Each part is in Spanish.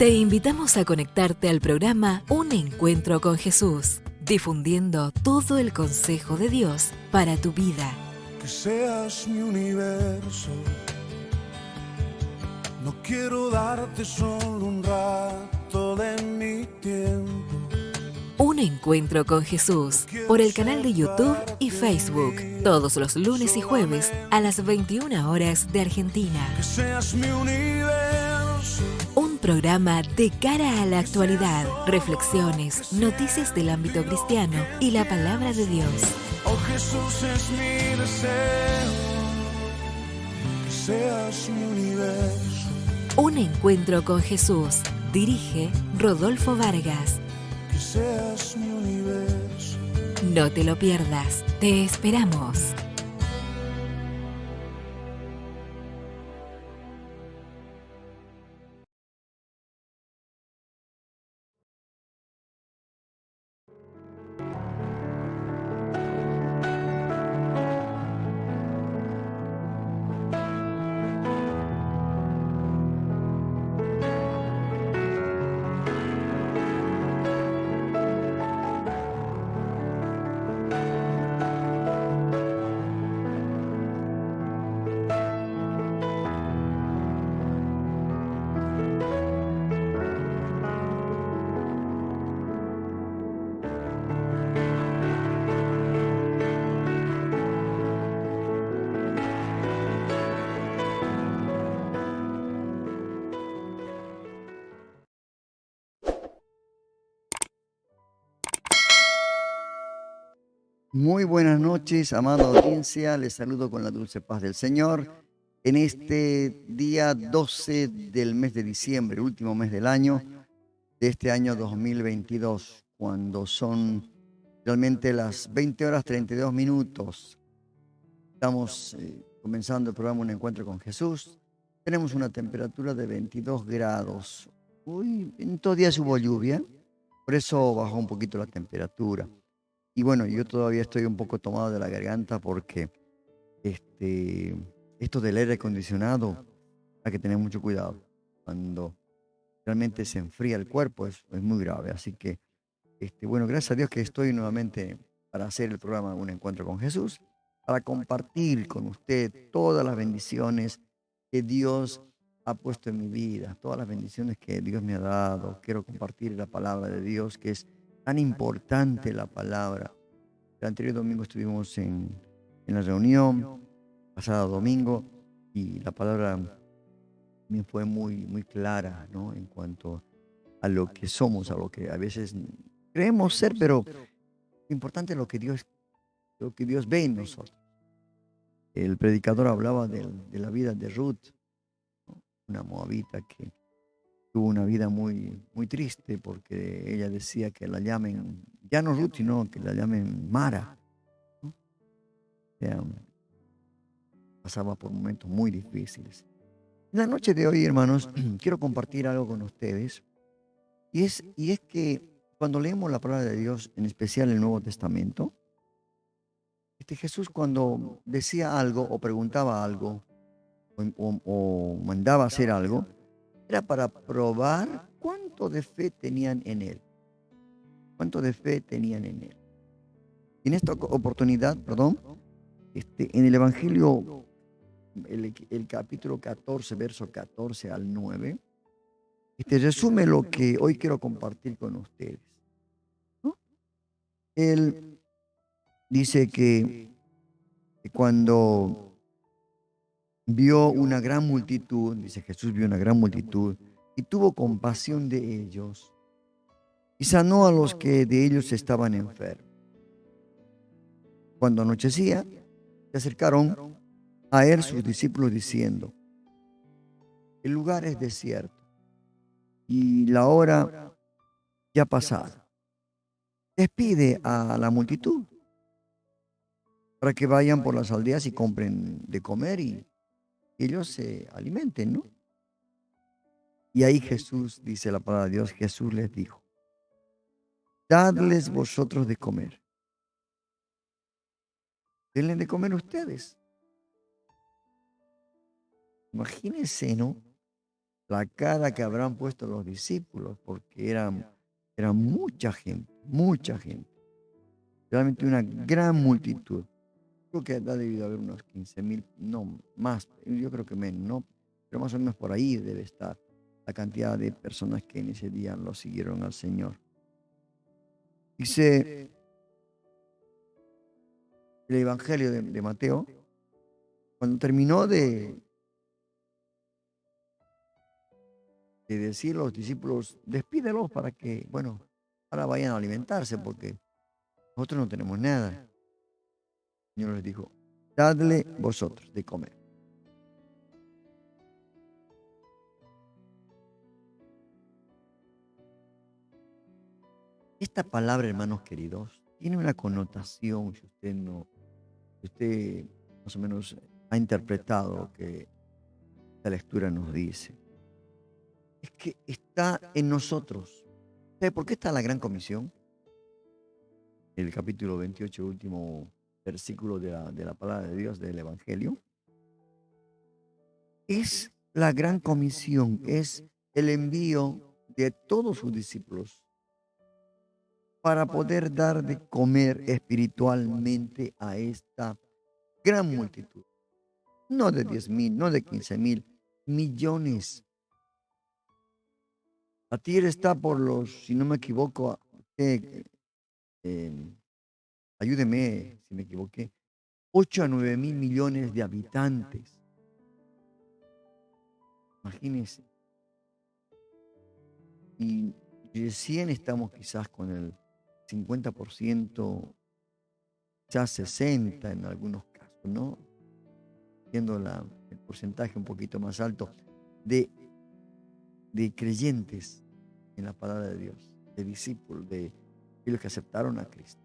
Te invitamos a conectarte al programa Un Encuentro con Jesús, difundiendo todo el consejo de Dios para tu vida. Que seas mi universo, no quiero darte solo un rato de mi tiempo. Un Encuentro con Jesús, por el canal de YouTube y Facebook, todos los lunes y jueves a las 21 horas de Argentina. Que seas mi universo. Un programa de cara a la actualidad, reflexiones, noticias del ámbito cristiano y la palabra de Dios. Oh Jesús, es mi deseo, que seas mi universo. Un Encuentro con Jesús, dirige Rodolfo Vargas. Que seas mi universo. No te lo pierdas, te esperamos. Muy buenas noches, amada audiencia. Les saludo con la dulce paz del Señor. En este día 12 del mes de diciembre, último mes del año, de este año 2022, cuando son realmente las 20 horas 32 minutos. Estamos comenzando el programa Un Encuentro con Jesús. Tenemos una temperatura de 22 grados. Hoy en estos días hubo lluvia, por eso bajó un poquito la temperatura. Y bueno, yo todavía estoy un poco tomado de la garganta porque esto del aire acondicionado hay que tener mucho cuidado. Cuando realmente se enfría el cuerpo es muy grave. Así que, bueno, gracias a Dios que estoy nuevamente para hacer el programa Un Encuentro con Jesús, para compartir con usted todas las bendiciones que Dios ha puesto en mi vida, todas las bendiciones que Dios me ha dado. Quiero compartir la palabra de Dios, que es tan importante la palabra. El anterior domingo estuvimos en la reunión, pasado domingo, y la palabra me fue muy, muy clara, ¿no? En cuanto a lo que somos, a lo que a veces creemos ser, pero lo importante es lo que Dios ve en nosotros. El predicador hablaba de la vida de Ruth, ¿no? Una moabita que tuvo una vida muy, muy triste porque ella decía que la llamen, ya no Ruth, sino que la llamen Mara, ¿no? O sea, pasaba por momentos muy difíciles. En la noche de hoy, hermanos, quiero compartir algo con ustedes. Y es que cuando leemos la palabra de Dios, en especial el Nuevo Testamento, Jesús cuando decía algo o preguntaba algo o mandaba hacer algo, era para probar cuánto de fe tenían en Él. Cuánto de fe tenían en Él. Y en esta oportunidad, perdón, en el Evangelio, el capítulo 14, verso 14 al 9, resume lo que hoy quiero compartir con ustedes, ¿no? Él dice que cuando vio una gran multitud, dice Jesús vio una gran multitud y tuvo compasión de ellos y sanó a los que de ellos estaban enfermos. Cuando anochecía, se acercaron a él sus discípulos diciendo: el lugar es desierto y la hora ya pasada. Despide a la multitud para que vayan por las aldeas y compren de comer y ellos se alimenten, ¿no? Y ahí Jesús, dice la palabra de Dios, Jesús les dijo: dadles vosotros de comer. Denle de comer ustedes. Imagínense, ¿no? la cara que habrán puesto los discípulos, porque era mucha gente, mucha gente. Realmente una gran multitud. Creo que ha debido haber unos 15.000, no más, yo creo que menos, ¿no? Pero más o menos por ahí debe estar la cantidad de personas que en ese día lo siguieron al Señor. Dice el Evangelio de Mateo, cuando terminó de decir a los discípulos, despídelos para que, bueno, ahora vayan a alimentarse porque nosotros no tenemos nada. El Señor les dijo, dadle vosotros de comer. Esta palabra, hermanos queridos, tiene una connotación, si usted más o menos ha interpretado lo que esta lectura nos dice. Es que está en nosotros. ¿Sabe por qué está la gran comisión? El capítulo 28, último versículo de la palabra de Dios del Evangelio. Es la gran comisión, es el envío de todos sus discípulos para poder dar de comer espiritualmente a esta gran multitud. No de 10.000, no de 15.000, millones. La tierra está por los, si no me equivoco, eh, ayúdeme si me equivoqué, 8 a 9 mil millones de habitantes. Imagínense. Y recién estamos quizás con el 50%, quizás 60% en algunos casos, ¿no? Siendo el porcentaje un poquito más alto de creyentes en la palabra de Dios, de discípulos, de los que aceptaron a Cristo.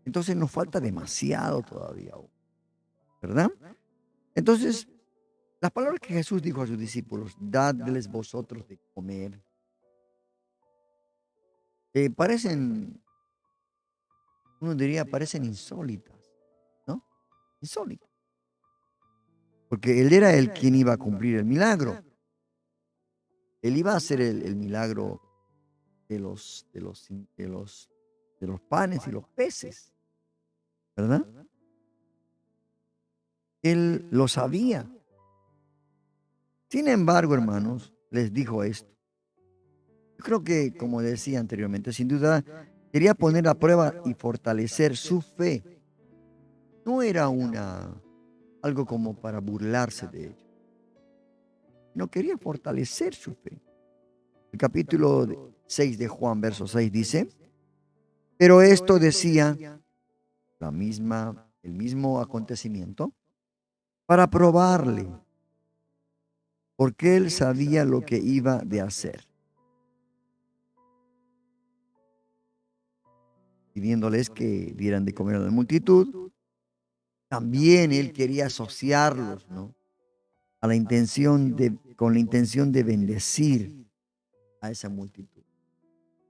Entonces nos falta demasiado todavía, ¿verdad? Entonces, las palabras que Jesús dijo a sus discípulos, dadles vosotros de comer, parecen, uno diría, parecen insólitas, ¿no? Insólitas. Porque él era el quien iba a cumplir el milagro. Él iba a hacer el milagro de los panes y los peces, ¿verdad? Él lo sabía. Sin embargo, hermanos, les dijo esto. Yo creo que, como decía anteriormente, sin duda, quería poner a prueba y fortalecer su fe. No era algo como para burlarse de ellos. No quería fortalecer su fe. El capítulo 6 de Juan, verso 6 dice, pero esto decía el mismo acontecimiento para probarle, porque él sabía lo que iba de hacer. Pidiéndoles que dieran de comer a la multitud, también él quería asociarlos, ¿no? Con la intención de bendecir a esa multitud.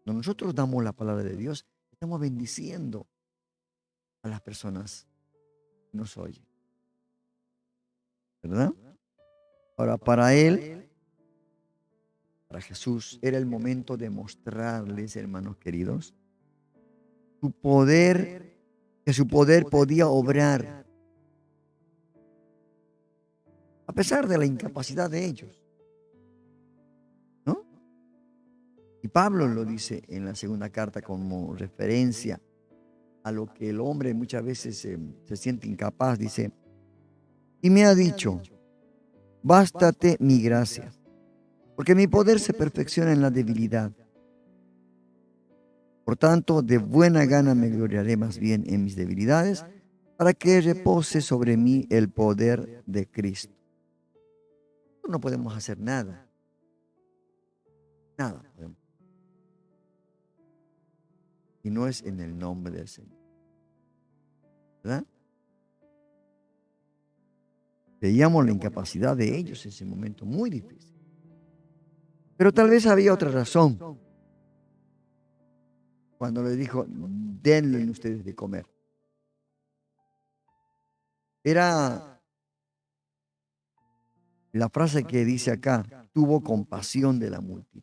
Cuando nosotros damos la palabra de Dios, estamos bendiciendo a las personas que nos oyen, ¿verdad? Ahora, para Jesús, era el momento de mostrarles, hermanos queridos, que su poder podía obrar a pesar de la incapacidad de ellos, ¿no? Y Pablo lo dice en la segunda carta como referencia a lo que el hombre muchas veces se siente incapaz. Dice, y me ha dicho, bástate mi gracia, porque mi poder se perfecciona en la debilidad. Por tanto, de buena gana me gloriaré más bien en mis debilidades, para que repose sobre mí el poder de Cristo. No podemos hacer nada. Nada podemos. Y no es en el nombre del Señor, ¿verdad? Veíamos la incapacidad de ellos en ese momento muy difícil. Pero tal vez había otra razón. Cuando le dijo, denle ustedes de comer. Era La frase que dice acá, tuvo compasión de la multitud.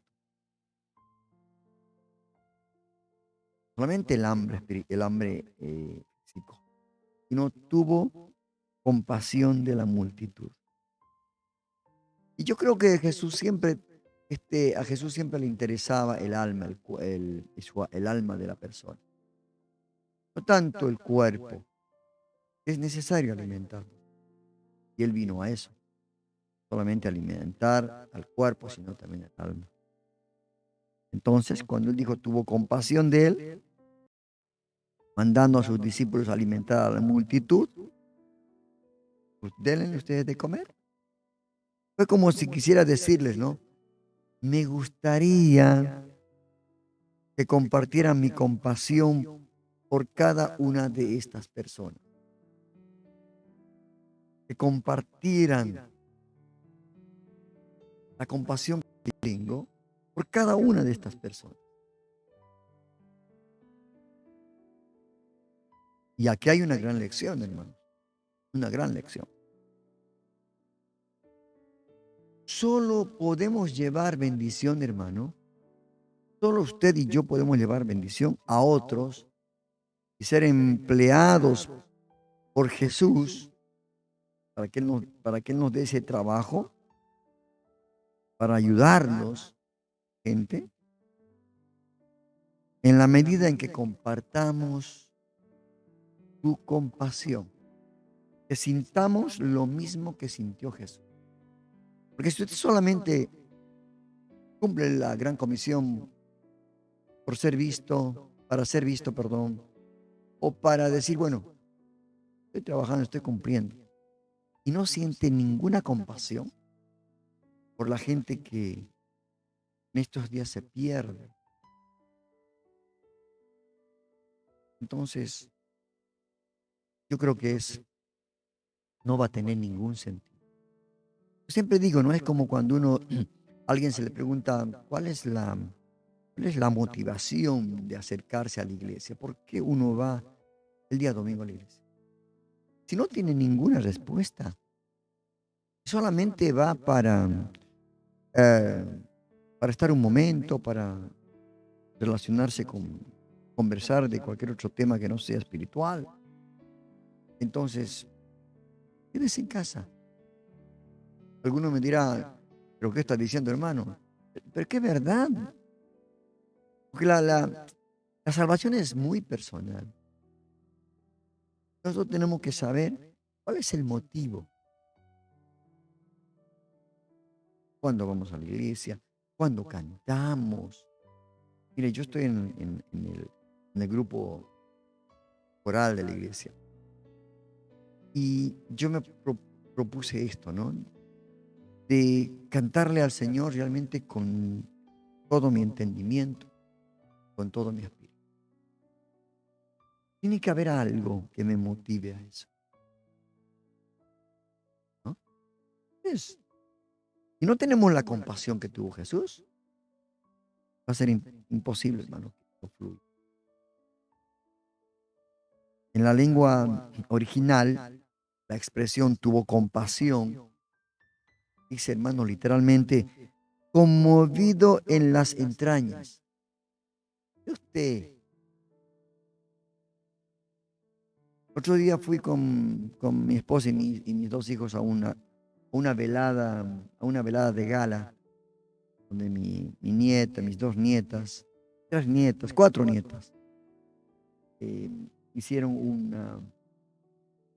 Solamente el hambre físico, sino tuvo compasión de la multitud. Y yo creo que Jesús siempre, a Jesús siempre le interesaba el alma, el alma de la persona. No tanto el cuerpo. Es necesario alimentarlo. Y Él vino a eso. Solamente alimentar al cuerpo, sino también al alma. Entonces, cuando Él dijo, tuvo compasión de Él, mandando a sus discípulos a alimentar a la multitud, pues denle ustedes de comer. Fue como si quisiera decirles, ¿no? Me gustaría que compartieran mi compasión por cada una de estas personas. Que compartieran la compasión que tengo por cada una de estas personas. Y aquí hay una gran lección, hermano. Una gran lección. Solo podemos llevar bendición, hermano. Solo usted y yo podemos llevar bendición a otros y ser empleados por Jesús para que Él nos dé ese trabajo, para ayudarnos, gente, en la medida en que compartamos tu compasión, que sintamos lo mismo que sintió Jesús. Porque si usted solamente cumple la gran comisión para ser visto, perdón, o para decir, bueno, estoy trabajando, estoy cumpliendo, y no siente ninguna compasión por la gente que en estos días se pierde. Entonces, yo creo que no va a tener ningún sentido. Yo siempre digo, no es como cuando alguien se le pregunta cuál es la motivación de acercarse a la iglesia, ¿por qué uno va el día domingo a la iglesia? Si no tiene ninguna respuesta, solamente va para estar un momento, para relacionarse conversar de cualquier otro tema que no sea espiritual. Entonces, quédese en casa. Alguno me dirá, ¿pero qué estás diciendo, hermano? Pero qué verdad. Porque la salvación es muy personal. Nosotros tenemos que saber cuál es el motivo. Cuando vamos a la iglesia, cuando cantamos. Mire, yo estoy en el grupo coral de la iglesia. Y yo me propuse esto, ¿no? De cantarle al Señor realmente con todo mi entendimiento, con todo mi espíritu. Tiene que haber algo que me motive a eso, ¿no? Si no tenemos la compasión que tuvo Jesús, va a ser imposible, hermano, que esto fluya. En la lengua original, la expresión tuvo compasión, dice, hermano, literalmente, conmovido en las entrañas. Otro día fui con mi esposa y mis dos hijos a una velada de gala, donde mi nieta, mis dos nietas, tres nietas, cuatro nietas, hicieron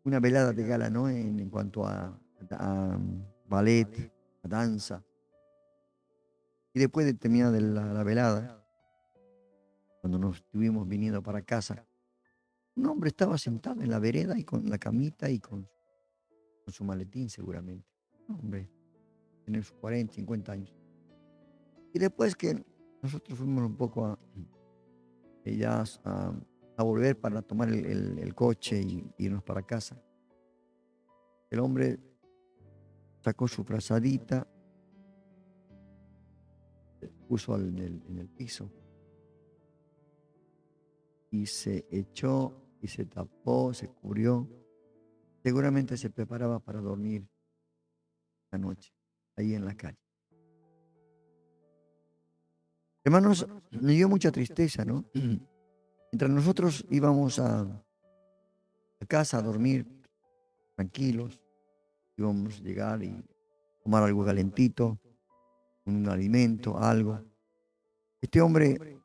una velada de gala, ¿no? En cuanto a ballet, a danza. Y después de terminar la velada, cuando nos estuvimos viniendo para casa, un hombre estaba sentado en la vereda y con la camita y con su maletín seguramente. Un hombre, tiene sus 40, 50 años. Y después que nosotros fuimos un poco a volver para tomar el coche y irnos para casa, el hombre sacó su frazadita, puso en el piso y se echó y se tapó, se cubrió. Seguramente se preparaba para dormir la noche. ahí en la calle. Hermanos, me dio mucha tristeza, ¿no? Mientras nosotros íbamos a casa a dormir tranquilos, íbamos a llegar y tomar algo calentito, un alimento, algo. Este hombre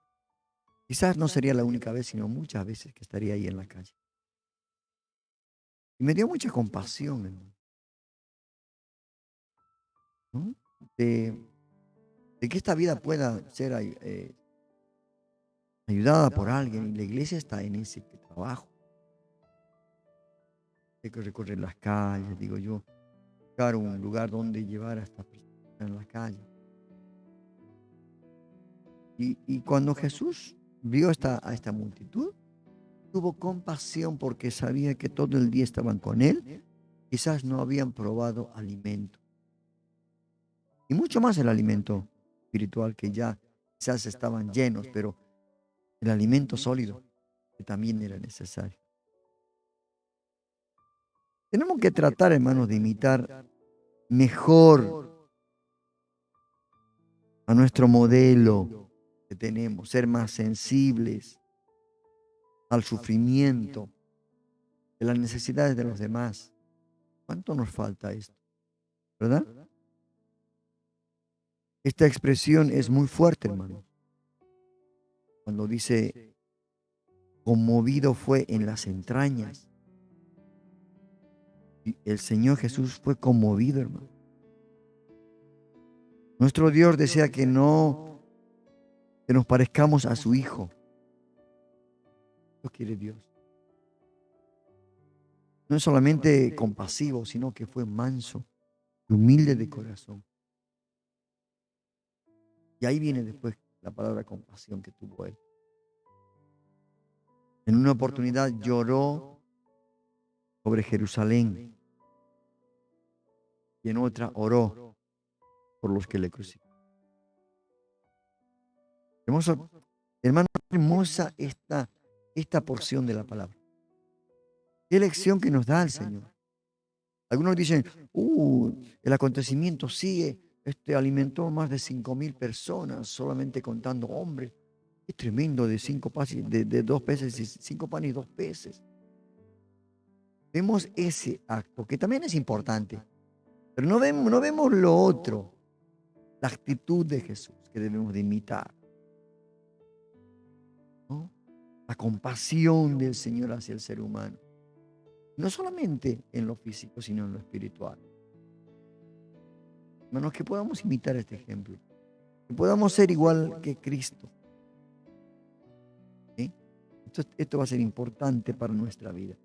quizás no sería la única vez, sino muchas veces que estaría ahí en la calle. Y me dio mucha compasión, hermano, ¿no? De, de que esta vida pueda ser ayudada por alguien. Y la iglesia está en ese trabajo. Hay que recorrer las calles, digo yo, buscar un lugar donde llevar a estas personas en la calle. Y cuando Jesús vio a esta multitud, tuvo compasión porque sabía que todo el día estaban con él, quizás no habían probado alimento. Y mucho más el alimento espiritual, que ya quizás estaban llenos, pero el alimento sólido que también era necesario. Tenemos que tratar, hermanos, de imitar mejor a nuestro modelo que tenemos, ser más sensibles al sufrimiento, de las necesidades de los demás. ¿Cuánto nos falta esto? ¿Verdad? Esta expresión es muy fuerte, hermano. Cuando dice, conmovido fue en las entrañas. Y el Señor Jesús fue conmovido, hermano. Nuestro Dios desea que nos parezcamos a su Hijo. Lo quiere Dios. No es solamente compasivo, sino que fue manso y humilde de corazón. Y ahí viene después la palabra compasión que tuvo él. En una oportunidad lloró sobre Jerusalén y en otra oró por los que le crucificaron. Hermano, hermosa esta porción de la palabra. Qué lección que nos da el Señor. Algunos dicen, el acontecimiento sigue, alimentó más de 5.000 personas, solamente contando hombres. Es tremendo, de 2 peces y 5 panes y 2 peces. Vemos ese acto, que también es importante, pero no vemos lo otro, la actitud de Jesús que debemos de imitar, ¿no? La compasión del Señor hacia el ser humano. No solamente en lo físico, sino en lo espiritual. Hermanos, que podamos imitar este ejemplo. Que podamos ser igual que Cristo. ¿Sí? Esto va a ser importante para nuestra vida.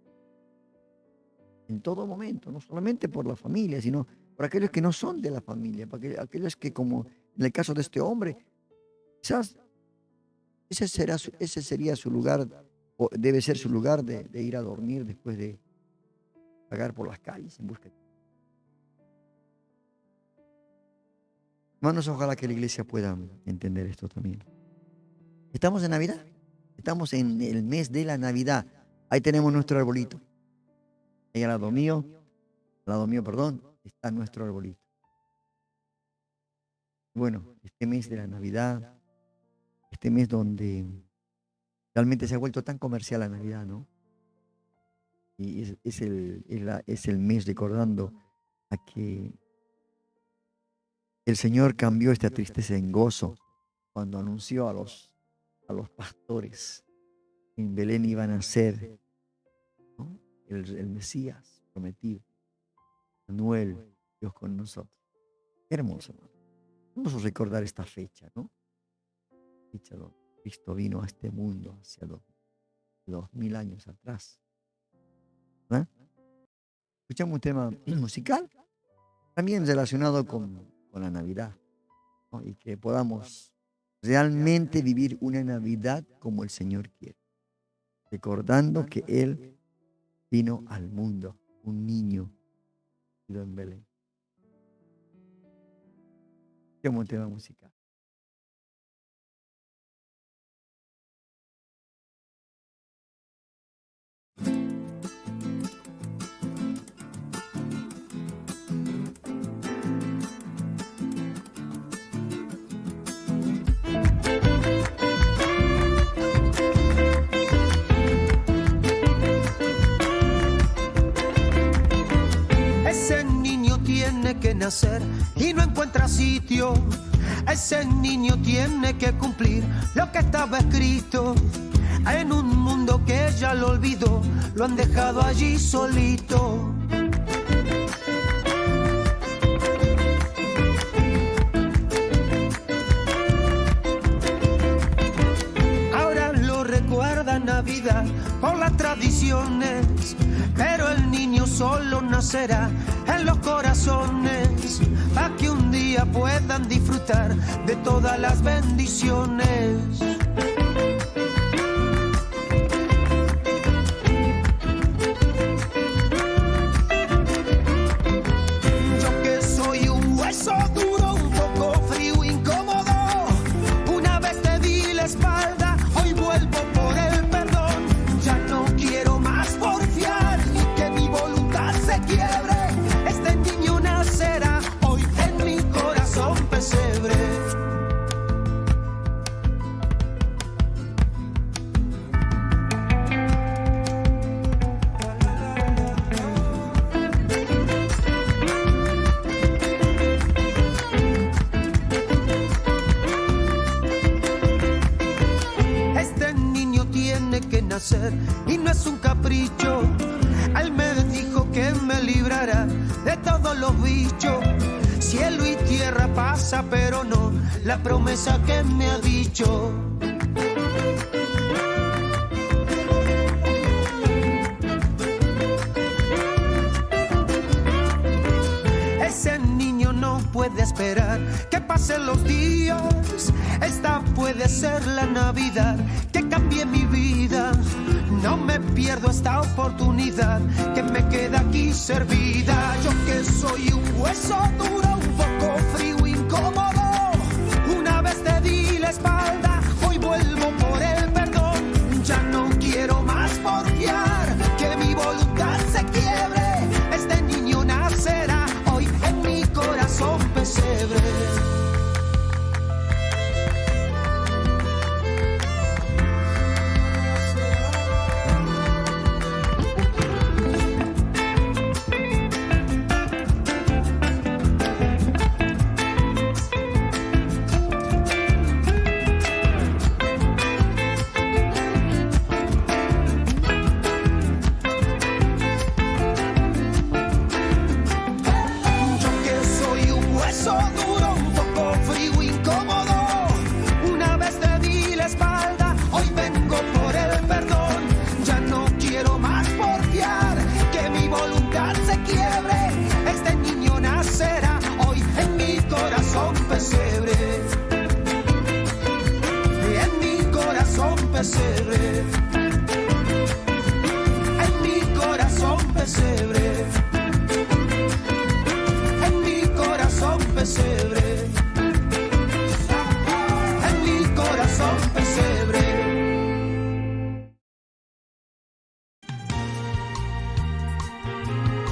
En todo momento, no solamente por la familia, sino por aquellos que no son de la familia, para aquellos que, como en el caso de este hombre, quizás ese sería su lugar, o debe ser su lugar de ir a dormir después de vagar por las calles en busca de... Hermanos, ojalá que la iglesia pueda entender esto también. Estamos en Navidad, estamos en el mes de la Navidad. Ahí tenemos nuestro arbolito. Ahí al lado mío, está nuestro arbolito. Bueno, este mes de la Navidad, este mes donde realmente se ha vuelto tan comercial la Navidad, ¿no? Y es el mes recordando a que el Señor cambió esta tristeza en gozo cuando anunció a los pastores que en Belén iban a ser, ¿no?, el Mesías prometido, Manuel, Dios con nosotros. Qué hermoso, hermano. Vamos a recordar esta fecha, ¿no? Fecha donde Cristo vino a este mundo hacia 2000 años atrás. ¿Eh? Escuchamos un tema musical también relacionado con la Navidad, ¿no? Y que podamos realmente vivir una Navidad como el Señor quiere, recordando que Él vino al mundo, un niño nacido en Belén. Escuchamos un tema musical. nacer y no encuentra sitio. Ese niño tiene que cumplir lo que estaba escrito. En un mundo que ya lo olvidó, lo han dejado allí solito. Ahora lo recuerda Navidad por las tradiciones, pero el niño solo nacerá en los corazones, para que un día puedan disfrutar de todas las bendiciones. Yo que soy un hueso duro, un poco frío, incómodo, una vez te di la espalda, hoy vuelvo por el perdón. Ya no quiero más porfiar ni que mi voluntad se quiebre. Este niño nacerá hoy en mi corazón pesebre. Este niño tiene que nacer y no es un capricho. Él me dijo que me librará de todos los bichos. Cielo y tierra pasa, pero no la promesa que me ha dicho. Ese niño no puede esperar que pasen los días. Esta puede ser la Navidad que cambie mi vida. No me pierdo esta oportunidad que me queda aquí servida. Yo que soy un hueso duro, un poco frío, incómodo, una vez te di la espalda, hoy vuelvo por el perdón. Ya no quiero más porfiar, que mi voluntad se quiebre. Este niño nacerá hoy en mi corazón pesebre. Yo que soy un hueso duro, un poco frío, incómodo, una vez te di la espalda, hoy vengo por el perdón. Ya no quiero más porfiar, que mi voluntad se quiebre. Este niño nacerá hoy en mi corazón pesebre. En mi corazón pesebre. En mi corazón pesebre. En mi corazón pesebre. En mi corazón pesebre.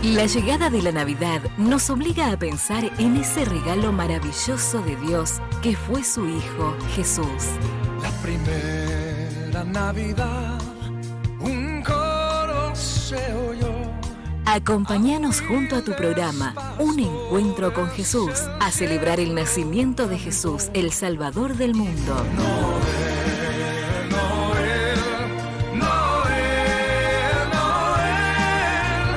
La llegada de la Navidad nos obliga a pensar en ese regalo maravilloso de Dios que fue su Hijo Jesús. La primera Navidad, un coro se oyó. Acompáñanos junto a tu programa Un Encuentro con Jesús a celebrar el nacimiento de Jesús, el Salvador del mundo.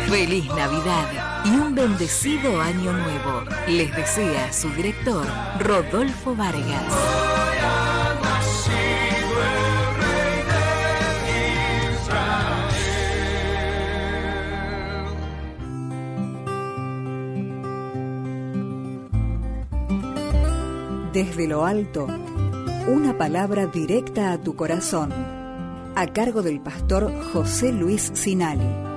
Feliz Navidad y un bendecido año nuevo. Les desea su director, Rodolfo Vargas. Desde lo alto, una palabra directa a tu corazón, a cargo del pastor José Luis Sinali.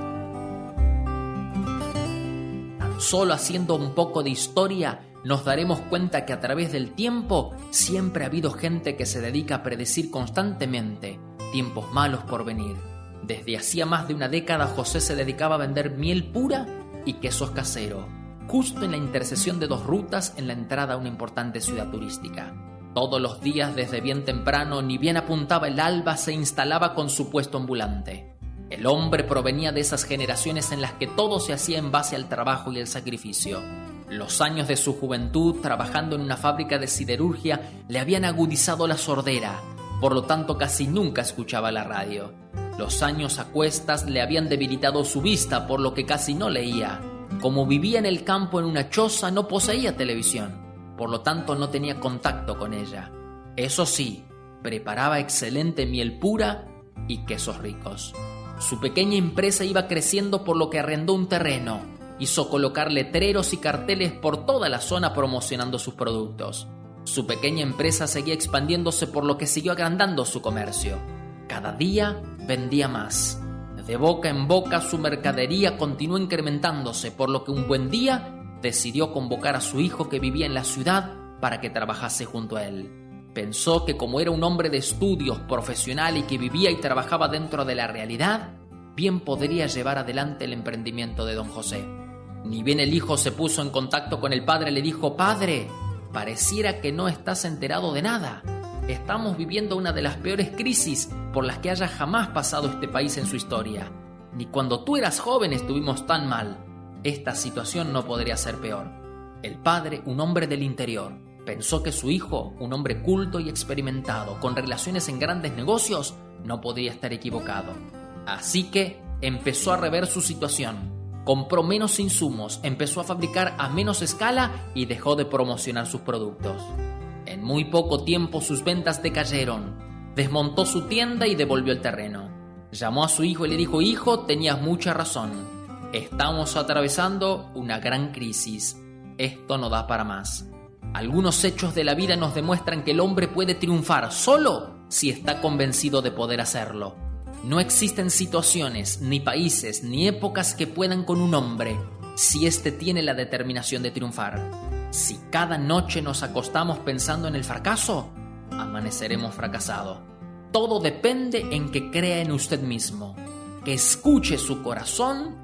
Solo haciendo un poco de historia nos daremos cuenta que a través del tiempo siempre ha habido gente que se dedica a predecir constantemente tiempos malos por venir. Desde hacía más de una década José se dedicaba a vender miel pura y quesos caseros, justo en la intersección de dos rutas en la entrada a una importante ciudad turística. Todos los días desde bien temprano, ni bien apuntaba el alba, se instalaba con su puesto ambulante. El hombre provenía de esas generaciones en las que todo se hacía en base al trabajo y el sacrificio. Los años de su juventud trabajando en una fábrica de siderurgia le habían agudizado la sordera, por lo tanto casi nunca escuchaba la radio. Los años a cuestas le habían debilitado su vista, por lo que casi no leía. Como vivía en el campo en una choza, no poseía televisión, por lo tanto no tenía contacto con ella. Eso sí, preparaba excelente miel pura y quesos ricos. Su pequeña empresa iba creciendo, por lo que arrendó un terreno. Hizo colocar letreros y carteles por toda la zona promocionando sus productos. Su pequeña empresa seguía expandiéndose, por lo que siguió agrandando su comercio. Cada día vendía más. De boca en boca su mercadería continuó incrementándose, por lo que un buen día decidió convocar a su hijo, que vivía en la ciudad, para que trabajase junto a él. Pensó que como era un hombre de estudios, profesional y que vivía y trabajaba dentro de la realidad, bien podría llevar adelante el emprendimiento de don José. Ni bien el hijo se puso en contacto con el padre, le dijo: «Padre, pareciera que no estás enterado de nada. Estamos viviendo una de las peores crisis por las que haya jamás pasado este país en su historia. Ni cuando tú eras joven estuvimos tan mal. Esta situación no podría ser peor». El padre, un hombre del interior, pensó que su hijo, un hombre culto y experimentado, con relaciones en grandes negocios, no podría estar equivocado. Así que empezó a rever su situación. Compró menos insumos, empezó a fabricar a menos escala y dejó de promocionar sus productos. En muy poco tiempo sus ventas decayeron. Desmontó su tienda y devolvió el terreno. Llamó a su hijo y le dijo: «Hijo, tenías mucha razón. Estamos atravesando una gran crisis. Esto no da para más. Algunos hechos de la vida nos demuestran que el hombre puede triunfar solo si está convencido de poder hacerlo. No existen situaciones, ni países, ni épocas que puedan con un hombre si éste tiene la determinación de triunfar. Si cada noche nos acostamos pensando en el fracaso, amaneceremos fracasados. Todo depende en que crea en usted mismo, que escuche su corazón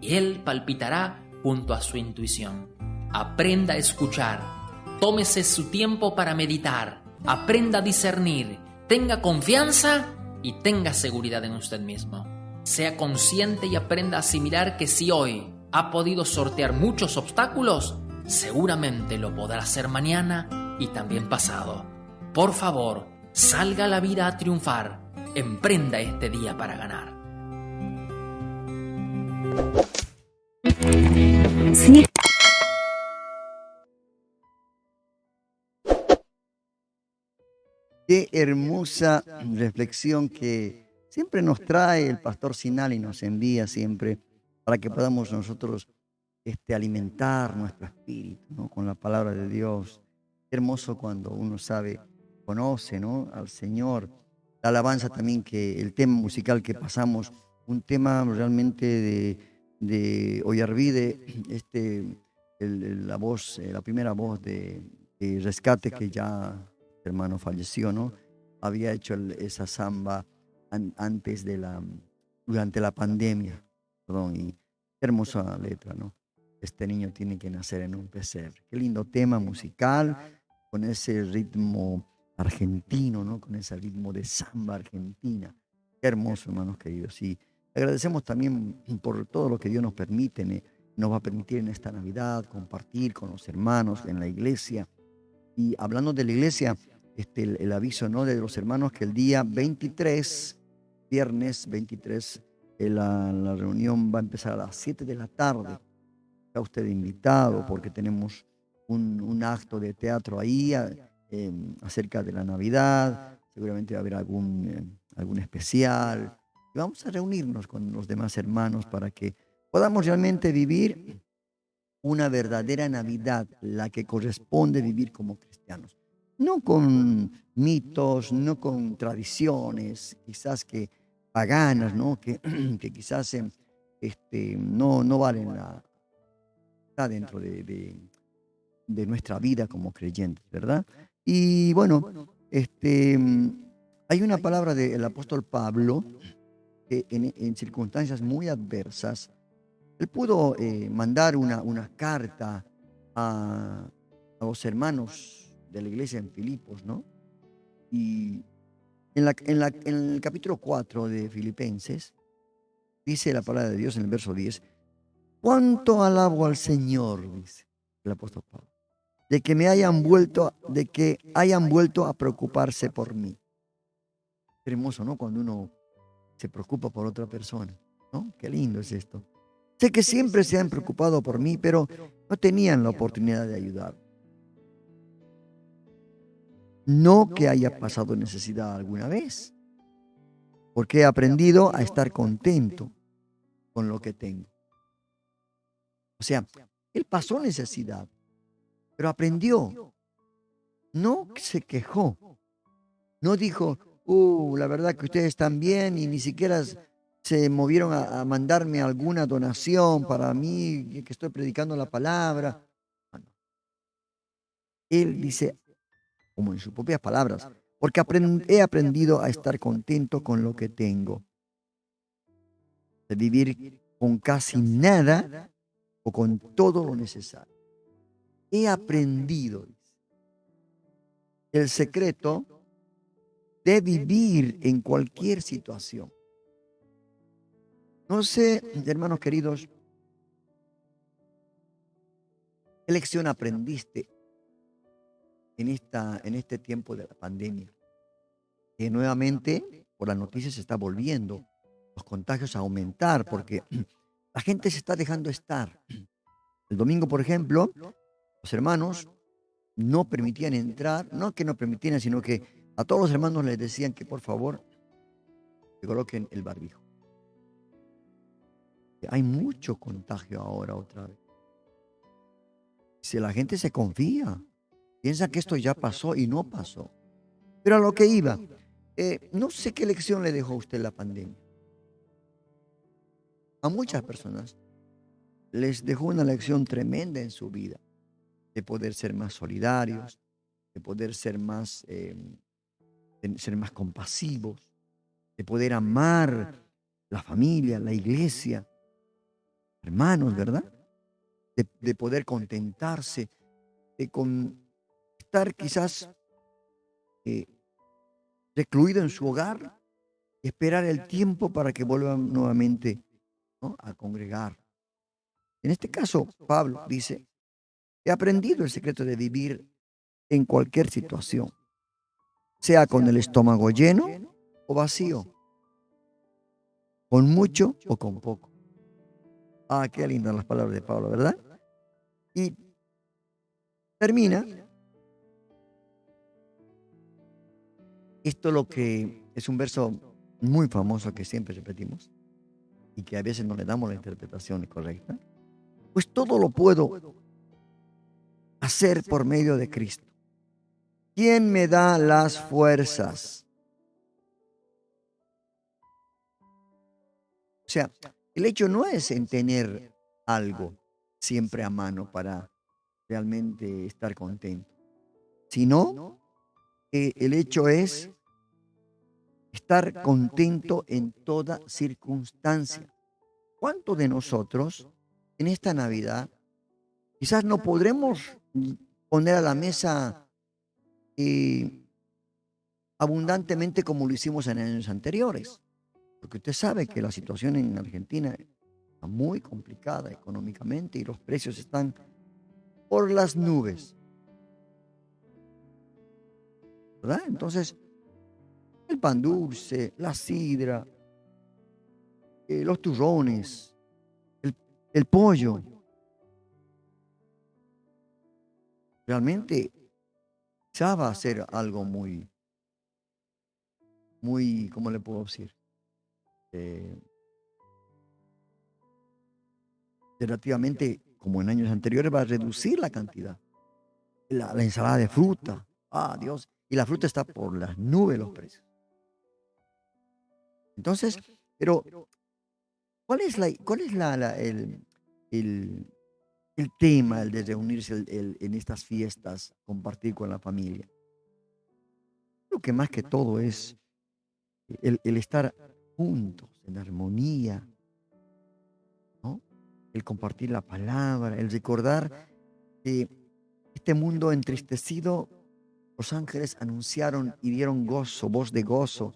y él palpitará junto a su intuición. Aprenda a escuchar, tómese su tiempo para meditar, aprenda a discernir, tenga confianza y tenga seguridad en usted mismo. Sea consciente y aprenda a asimilar que si hoy ha podido sortear muchos obstáculos, seguramente lo podrá hacer mañana y también pasado. Por favor, salga a la vida a triunfar. Emprenda este día para ganar». Sí. Qué hermosa reflexión que siempre nos trae el pastor Sinal y nos envía siempre para que podamos nosotros alimentar nuestro espíritu, ¿no?, con la palabra de Dios. Qué hermoso cuando uno sabe, conoce, ¿no?, al Señor. La alabanza también, que el tema musical que pasamos, un tema realmente de Oyarbide, la voz, la primera voz de Rescate, que ya hermano falleció, ¿no? Había hecho esa samba durante la pandemia, perdón, y qué hermosa letra, ¿no? Este niño tiene que nacer en un pesebre. Qué lindo tema musical, con ese ritmo argentino, ¿no? Con ese ritmo de samba argentina. Qué hermoso, hermanos queridos. Y agradecemos también por todo lo que Dios nos permite, nos va a permitir en esta Navidad compartir con los hermanos en la iglesia. Y hablando de la iglesia, el aviso, ¿no?, de los hermanos, que el día 23, viernes 23, la reunión va a empezar a las 7 de la tarde. Está usted invitado, porque tenemos un acto de teatro ahí acerca de la Navidad. Seguramente va a haber algún especial. Y vamos a reunirnos con los demás hermanos para que podamos realmente vivir una verdadera Navidad, la que corresponde vivir como cristianos. No con mitos, no con tradiciones, quizás que paganas, ¿no?, que quizás no valen está dentro de nuestra vida como creyentes, ¿verdad? Y bueno, hay una palabra del apóstol Pablo que en circunstancias muy adversas, él pudo mandar una carta a los hermanos de la iglesia en Filipos, ¿no? Y en el capítulo 4 de Filipenses, dice la palabra de Dios en el verso 10, cuánto alabo al Señor, dice el apóstol Pablo, de que hayan vuelto a preocuparse por mí. Qué hermoso, ¿no? Cuando uno se preocupa por otra persona, ¿no? Qué lindo es esto. Sé que siempre se han preocupado por mí, pero no tenían la oportunidad de ayudar. No que haya pasado necesidad alguna vez, porque he aprendido a estar contento con lo que tengo. O sea, él pasó necesidad, pero aprendió. No se quejó. No dijo, la verdad que ustedes están bien, y ni siquiera se movieron a mandarme alguna donación para mí, que estoy predicando la palabra. No. Él dice, como en sus propias palabras, porque he aprendido a estar contento con lo que tengo. De vivir con casi nada o con todo lo necesario. He aprendido el secreto de vivir en cualquier situación. No sé, hermanos queridos, ¿qué lección aprendiste en este tiempo de la pandemia? Que nuevamente, por las noticias, se está volviendo los contagios a aumentar porque la gente se está dejando estar. El domingo, por ejemplo, los hermanos no permitían entrar, no que no permitieran, sino que a todos los hermanos les decían que por favor se coloquen el barbijo. Hay mucho contagio ahora otra vez. Si la gente se confía, piensa que esto ya pasó y no pasó. Pero a lo que iba, no sé qué lección le dejó a usted la pandemia. A muchas personas les dejó una lección tremenda en su vida, de poder ser más solidarios, de poder ser más compasivos, de poder amar la familia, la iglesia, hermanos, ¿verdad? De poder contentarse, de estar quizás recluido en su hogar y esperar el tiempo para que vuelvan nuevamente, ¿no?, a congregar. En este caso, Pablo dice, he aprendido el secreto de vivir en cualquier situación, sea con el estómago lleno o vacío, con mucho o con poco. Qué lindas las palabras de Pablo, ¿verdad? Y termina. Esto lo que es un verso muy famoso que siempre repetimos y que a veces no le damos la interpretación correcta. Pues todo lo puedo hacer por medio de Cristo, ¿quién me da las fuerzas? O sea, el hecho no es en tener algo siempre a mano para realmente estar contento, sino que el hecho es estar contento en toda circunstancia. ¿Cuántos de nosotros en esta Navidad quizás no podremos poner a la mesa abundantemente como lo hicimos en años anteriores? Porque usted sabe que la situación en Argentina está muy complicada económicamente y los precios están por las nubes, ¿verdad? Entonces, el pan dulce, la sidra, los turrones, el pollo, realmente ya va a ser algo muy, ¿cómo le puedo decir? Relativamente, como en años anteriores, va a reducir la cantidad. La ensalada de fruta, Dios, y la fruta está por las nubes los precios. Entonces, pero ¿cuál es el tema, el de reunirse en estas fiestas, compartir con la familia? Creo que más que todo es el estar juntos, en armonía, ¿no? El compartir la palabra, el recordar que este mundo entristecido, los ángeles anunciaron y dieron gozo, voz de gozo,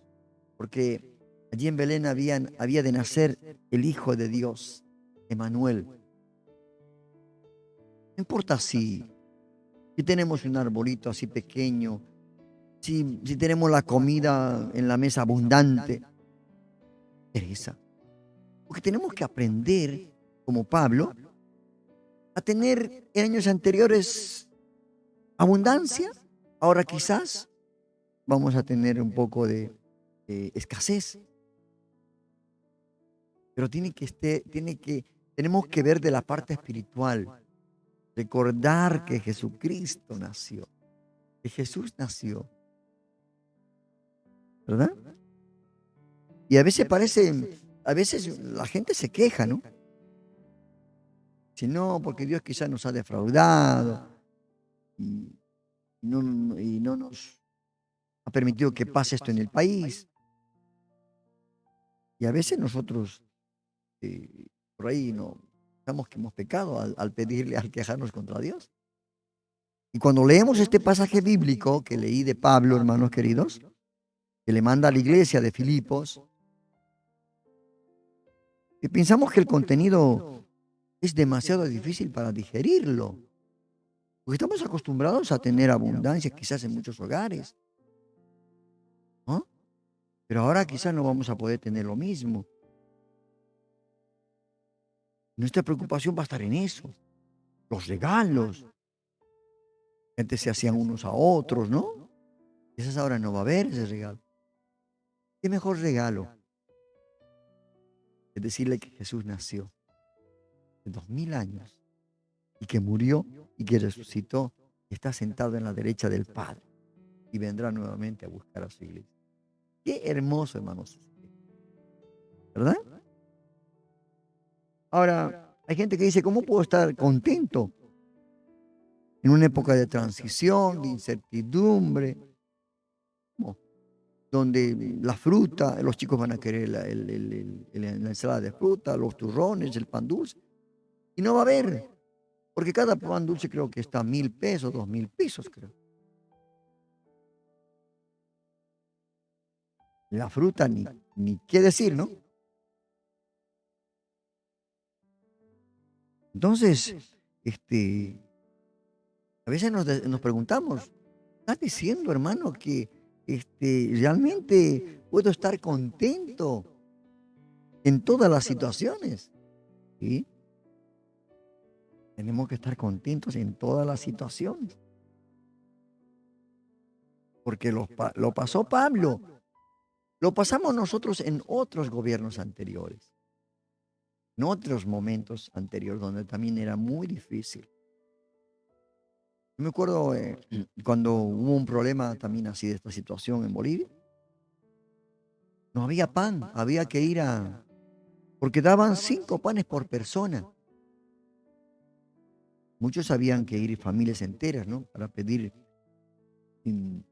porque Allí en Belén había de nacer el Hijo de Dios, Emmanuel. No importa si tenemos un arbolito así pequeño, si tenemos la comida en la mesa abundante, Teresa. Porque tenemos que aprender, como Pablo, a tener en años anteriores abundancia. Ahora quizás vamos a tener un poco de escasez. Pero tenemos que ver de la parte espiritual. Recordar que Jesucristo nació. Que Jesús nació. ¿Verdad? Y a veces la gente se queja, ¿no? Si no, porque Dios quizás nos ha defraudado y no nos ha permitido que pase esto en el país. Y a veces nosotros por ahí no pensamos que hemos pecado al pedirle, al quejarnos contra Dios. Y cuando leemos este pasaje bíblico que leí de Pablo, hermanos queridos, que le manda a la iglesia de Filipos, y pensamos que el contenido es demasiado difícil para digerirlo. Porque estamos acostumbrados a tener abundancia quizás en muchos hogares, ¿no? Pero ahora quizás no vamos a poder tener lo mismo. Nuestra preocupación va a estar en eso. Los regalos. Antes se hacían unos a otros, ¿no? Quizás ahora no va a haber ese regalo. ¿Qué mejor regalo? Es decirle que Jesús nació de 2000 años y que murió y que resucitó y está sentado en la derecha del Padre y vendrá nuevamente a buscar a su iglesia. Qué hermoso, hermanos. ¿Verdad? Ahora, hay gente que dice, ¿cómo puedo estar contento en una época de transición, de incertidumbre, donde la fruta, los chicos van a querer la ensalada de fruta, los turrones, el pan dulce, y no va a haber, porque cada pan dulce creo que está a 1,000 pesos, 2,000 pesos, creo. La fruta ni qué decir, ¿no? Entonces, a veces nos preguntamos, ¿estás diciendo, hermano, que realmente puedo estar contento en todas las situaciones? ¿Sí? Tenemos que estar contentos en todas las situaciones. Porque lo pasó Pablo. Lo pasamos nosotros en otros gobiernos anteriores. En otros momentos anteriores donde también era muy difícil. Yo me acuerdo cuando hubo un problema también así de esta situación en Bolivia. No había pan, había que ir porque daban 5 panes por persona. Muchos habían que ir familias enteras, ¿no? Para pedir, sin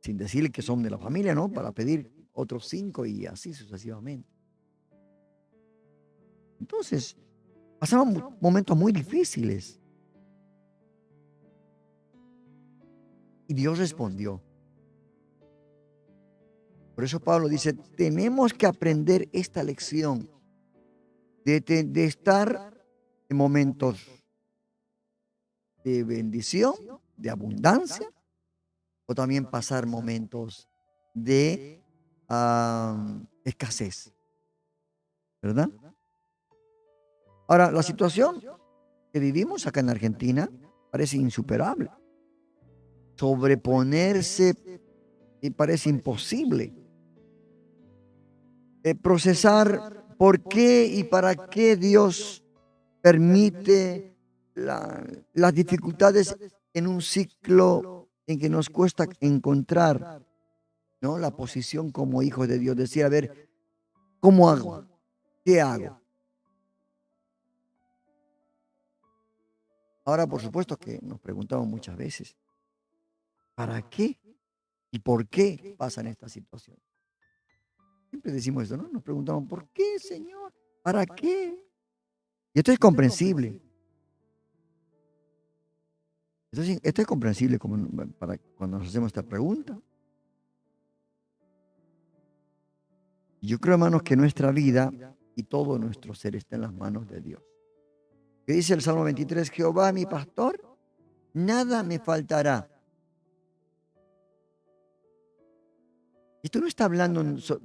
decirle que son de la familia, ¿no? Para pedir otros 5 y así sucesivamente. Entonces, pasaban momentos muy difíciles. Y Dios respondió. Por eso Pablo dice, tenemos que aprender esta lección de estar en momentos de bendición, de abundancia, o también pasar momentos de escasez. ¿Verdad? Ahora, la situación que vivimos acá en Argentina parece insuperable. Sobreponerse y parece imposible. Procesar por qué y para qué Dios permite las dificultades en un ciclo en que nos cuesta encontrar, ¿no?, la posición como hijos de Dios. Decir, a ver, ¿cómo hago? ¿Qué hago? Ahora, por supuesto que nos preguntamos muchas veces, ¿para qué y por qué pasan estas situaciones? Siempre decimos esto, ¿no? Nos preguntamos, ¿por qué, Señor? ¿Para qué? Y esto es comprensible. Esto es comprensible para cuando nos hacemos esta pregunta. Yo creo, hermanos, que nuestra vida y todo nuestro ser está en las manos de Dios. Que dice el Salmo 23, Jehová mi pastor, nada me faltará. Esto no está hablando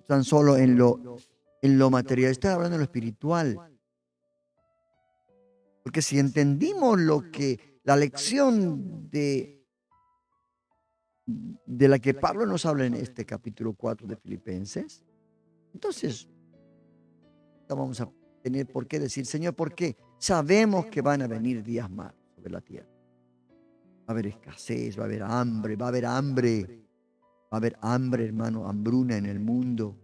tan solo en lo material, está hablando en lo espiritual. Porque si entendimos la lección de la que Pablo nos habla en este capítulo 4 de Filipenses, entonces no vamos a tener por qué decir, Señor, ¿por qué? Sabemos que van a venir días malos sobre la tierra. Va a haber escasez, va a haber hambre, va a haber hambre. Va a haber hambre, hermano, hambruna en el mundo.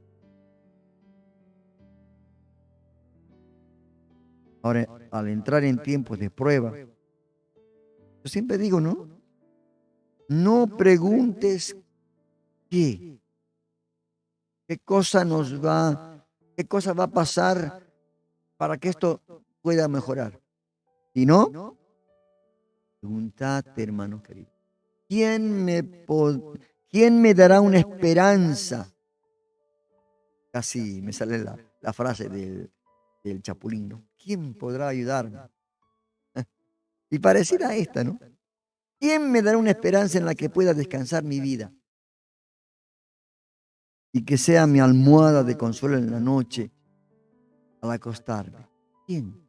Ahora, al entrar en tiempos de prueba, yo siempre digo, ¿no? No preguntes qué cosa qué cosa va a pasar para que esto pueda mejorar. Si no, pregúntate, hermano querido, ¿quién me dará una esperanza? Casi me sale la frase del Chapulín, ¿no? ¿Quién podrá ayudarme? Y parecida a esta, ¿no? ¿Quién me dará una esperanza en la que pueda descansar mi vida? Y que sea mi almohada de consuelo en la noche al acostarme. ¿Quién?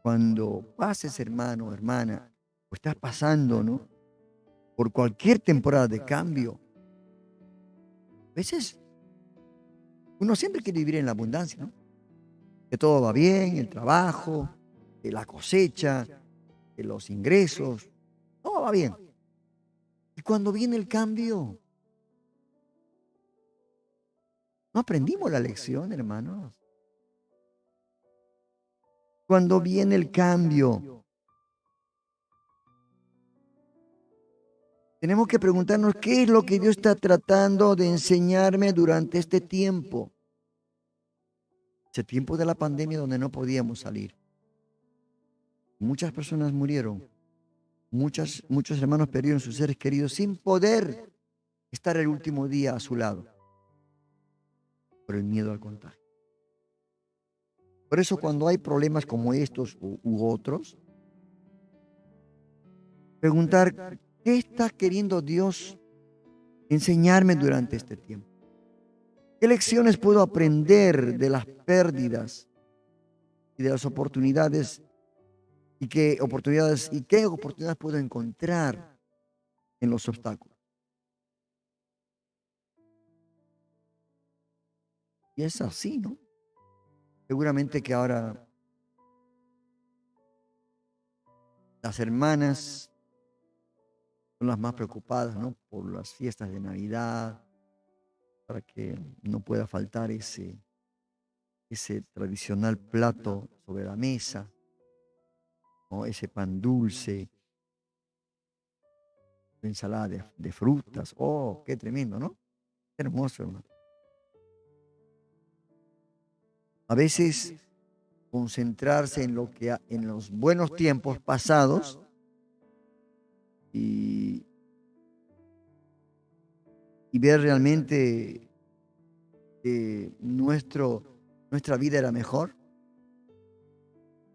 Cuando pases, hermano o hermana, o estás pasando, ¿no? Por cualquier temporada de cambio, a veces uno siempre quiere vivir en la abundancia, ¿no? Que todo va bien, el trabajo, la cosecha, los ingresos, todo va bien. Y cuando viene el cambio, no aprendimos la lección, hermanos. Cuando viene el cambio, tenemos que preguntarnos qué es lo que Dios está tratando de enseñarme durante este tiempo. Ese tiempo de la pandemia donde no podíamos salir. Muchas personas murieron. Muchos hermanos perdieron sus seres queridos sin poder estar el último día a su lado. Por el miedo al contagio. Por eso cuando hay problemas como estos u otros, preguntar, ¿qué está queriendo Dios enseñarme durante este tiempo? ¿Qué lecciones puedo aprender de las pérdidas y de las oportunidades? ¿Y qué oportunidades puedo encontrar en los obstáculos? Y es así, ¿no? Seguramente que ahora las hermanas son las más preocupadas, ¿no? Por las fiestas de Navidad, para que no pueda faltar ese tradicional plato sobre la mesa, ¿no? Ese pan dulce, ensalada de frutas. ¡Oh, qué tremendo!, ¿no? Qué hermoso, hermano. A veces concentrarse en en los buenos tiempos pasados y ver realmente que nuestra vida era mejor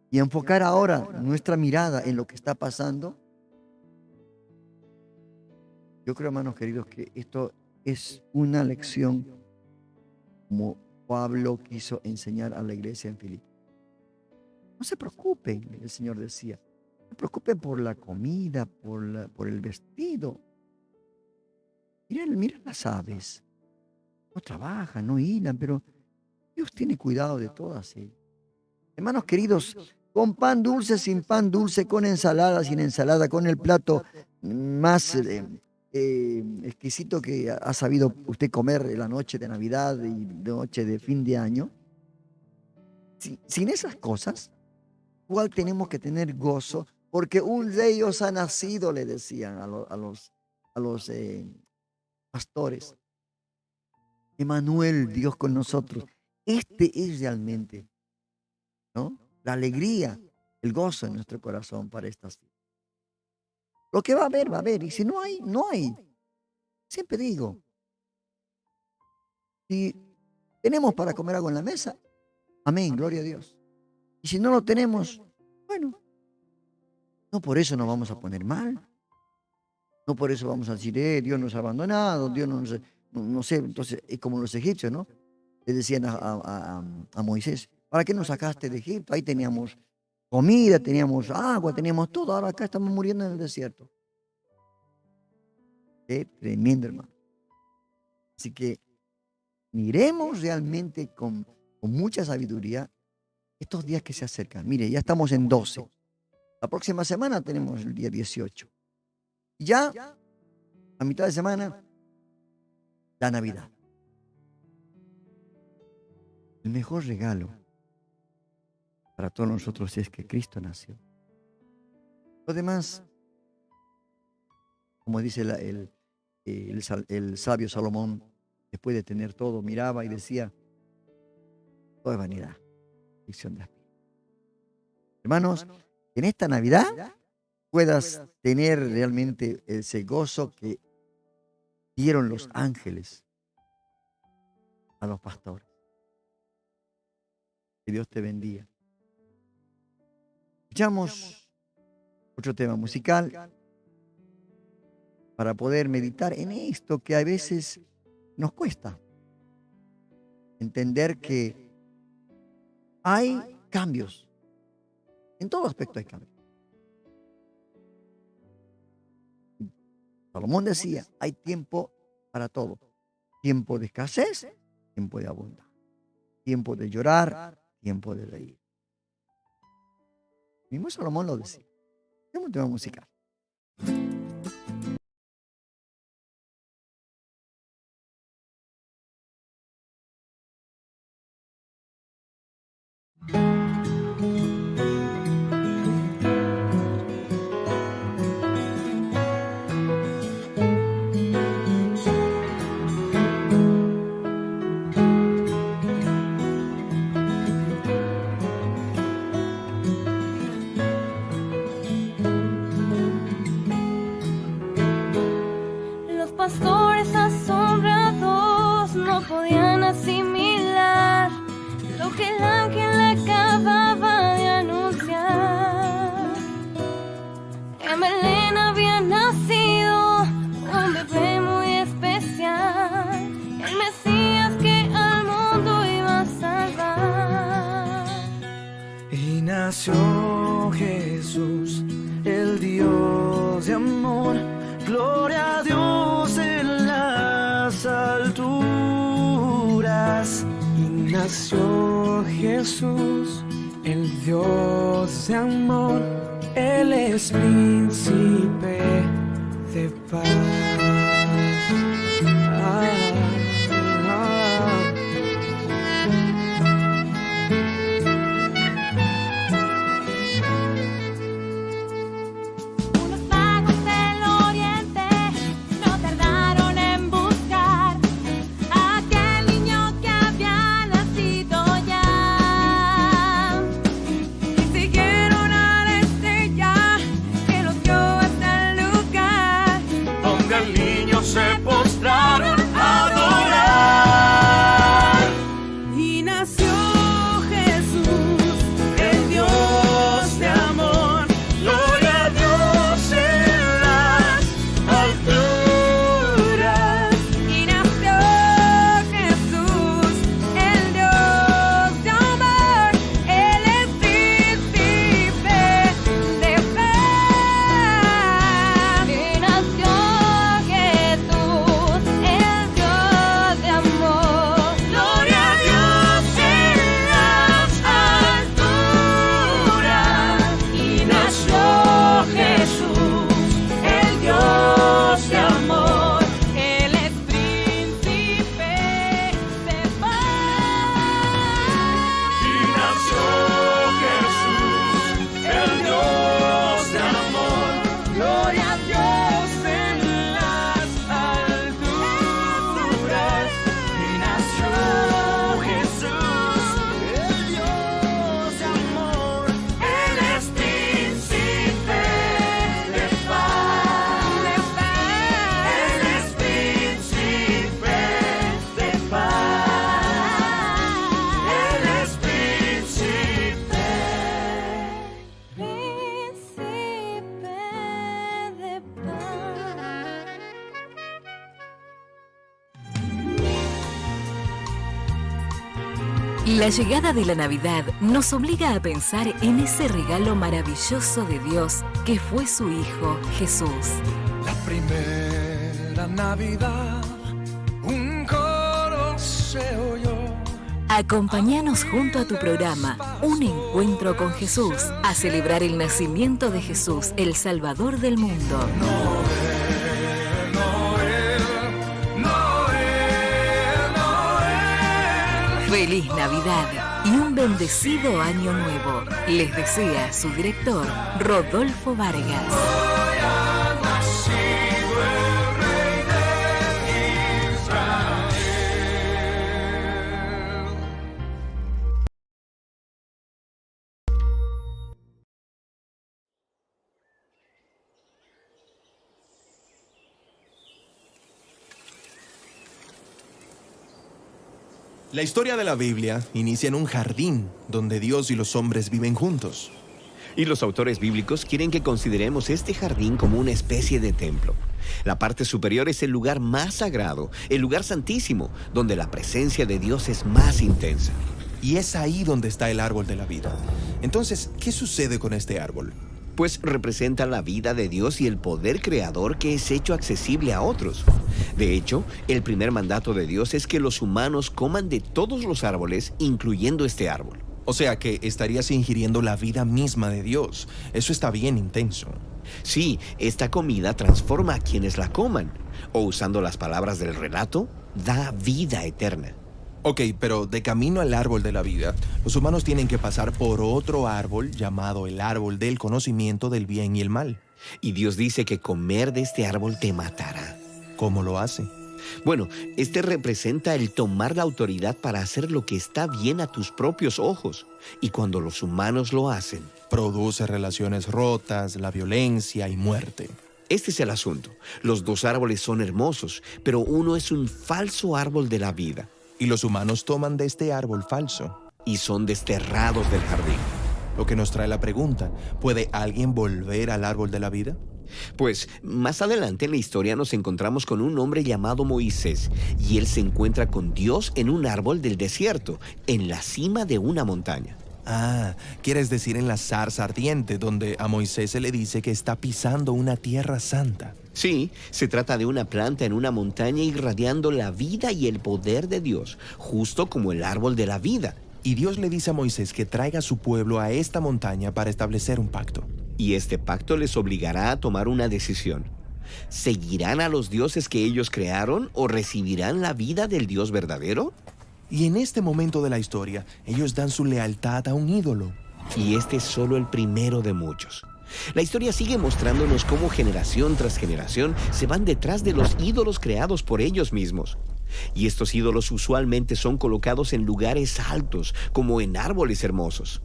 y enfocar ahora nuestra mirada en lo que está pasando. Yo creo, hermanos queridos, que esto es una lección como Pablo quiso enseñar a la iglesia en Filipo. No se preocupen, el Señor decía. No se preocupen por la comida, por el vestido. Miren las aves. No trabajan, no hilan, pero Dios tiene cuidado de todas ellas. Hermanos queridos, con pan dulce, sin pan dulce, con ensalada, sin ensalada, con el plato más exquisito que ha sabido usted comer en la noche de Navidad y de noche de fin de año. Sin esas cosas, igual tenemos que tener gozo, porque un rey os ha nacido, le decían a los pastores. Emmanuel, Dios con nosotros. Este es realmente, ¿no?, la alegría, el gozo en nuestro corazón para estas fiestas. Lo que va a haber, va a haber. Y si no hay, no hay. siempre digo, si tenemos para comer algo en la mesa, amén, gloria a Dios. Y si no lo tenemos, bueno, no por eso nos vamos a poner mal. No por eso vamos a decir, Dios nos ha abandonado, Dios no sé. Entonces, es como los egipcios, ¿no? Le decían a Moisés, ¿para qué nos sacaste de Egipto? Ahí teníamos comida, teníamos agua, teníamos todo. Ahora acá estamos muriendo en el desierto. Qué tremendo, hermano. Así que miremos realmente con mucha sabiduría estos días que se acercan. Mire, ya estamos en 12. La próxima semana tenemos el día 18. Ya, a mitad de semana, la Navidad. El mejor regalo para todos nosotros es que Cristo nació. Lo demás, como dice el sabio Salomón, después de tener todo, miraba y decía, todo es vanidad, ficción de espíritu. Hermanos, en esta Navidad puedas tener realmente ese gozo que dieron los ángeles a los pastores. Que Dios te bendiga. Escuchamos otro tema musical para poder meditar en esto que a veces nos cuesta. Entender que hay cambios. En todo aspecto hay cambios. Salomón decía, hay tiempo para todo. Tiempo de escasez, tiempo de abundancia. Tiempo de llorar, tiempo de reír. Mismo Salomón lo decía. Es un tema musical. Pastores asombrados no podían asimilar lo que el ángel acababa de anunciar. En Belén había nacido un bebé muy especial, el Mesías que al mundo iba a salvar. Y nació Jesús, el Dios de amor. Gloria a Dios en las alturas. Y nació Jesús, el Dios de amor. Él es príncipe de paz. Jesús, La llegada de la Navidad nos obliga a pensar en ese regalo maravilloso de Dios que fue su Hijo Jesús. La primera Navidad, un coro se oyó. Acompáñanos junto a tu programa Un Encuentro con Jesús a celebrar el nacimiento de Jesús, el Salvador del mundo. Feliz Navidad y un bendecido año nuevo. Les desea su director, Rodolfo Vargas. La historia de la Biblia inicia en un jardín donde Dios y los hombres viven juntos. Y los autores bíblicos quieren que consideremos este jardín como una especie de templo. La parte superior es el lugar más sagrado, el lugar santísimo, donde la presencia de Dios es más intensa. Y es ahí donde está el árbol de la vida. Entonces, ¿qué sucede con este árbol? Pues representa la vida de Dios y el poder creador que es hecho accesible a otros. De hecho, el primer mandato de Dios es que los humanos coman de todos los árboles, incluyendo este árbol. O sea que estarías ingiriendo la vida misma de Dios. Eso está bien intenso. Sí, esta comida transforma a quienes la coman, o usando las palabras del relato, da vida eterna. Ok, pero de camino al árbol de la vida, los humanos tienen que pasar por otro árbol llamado el árbol del conocimiento del bien y el mal. Y Dios dice que comer de este árbol te matará. ¿Cómo lo hace? Bueno, este representa el tomar la autoridad para hacer lo que está bien a tus propios ojos. Y cuando los humanos lo hacen, produce relaciones rotas, la violencia y muerte. Este es el asunto. Los dos árboles son hermosos, pero uno es un falso árbol de la vida. Y los humanos toman de este árbol falso. Y son desterrados del jardín. Lo que nos trae la pregunta, ¿puede alguien volver al árbol de la vida? Pues más adelante en la historia nos encontramos con un hombre llamado Moisés, y él se encuentra con Dios en un árbol del desierto, en la cima de una montaña. Ah, quieres decir en la zarza ardiente, donde a Moisés se le dice que está pisando una tierra santa. Sí, se trata de una planta en una montaña irradiando la vida y el poder de Dios, justo como el árbol de la vida. Y Dios le dice a Moisés que traiga a su pueblo a esta montaña para establecer un pacto. Y este pacto les obligará a tomar una decisión. ¿Seguirán a los dioses que ellos crearon o recibirán la vida del Dios verdadero? Y en este momento de la historia, ellos dan su lealtad a un ídolo. Y este es solo el primero de muchos. La historia sigue mostrándonos cómo generación tras generación se van detrás de los ídolos creados por ellos mismos. Y estos ídolos usualmente son colocados en lugares altos, como en árboles hermosos.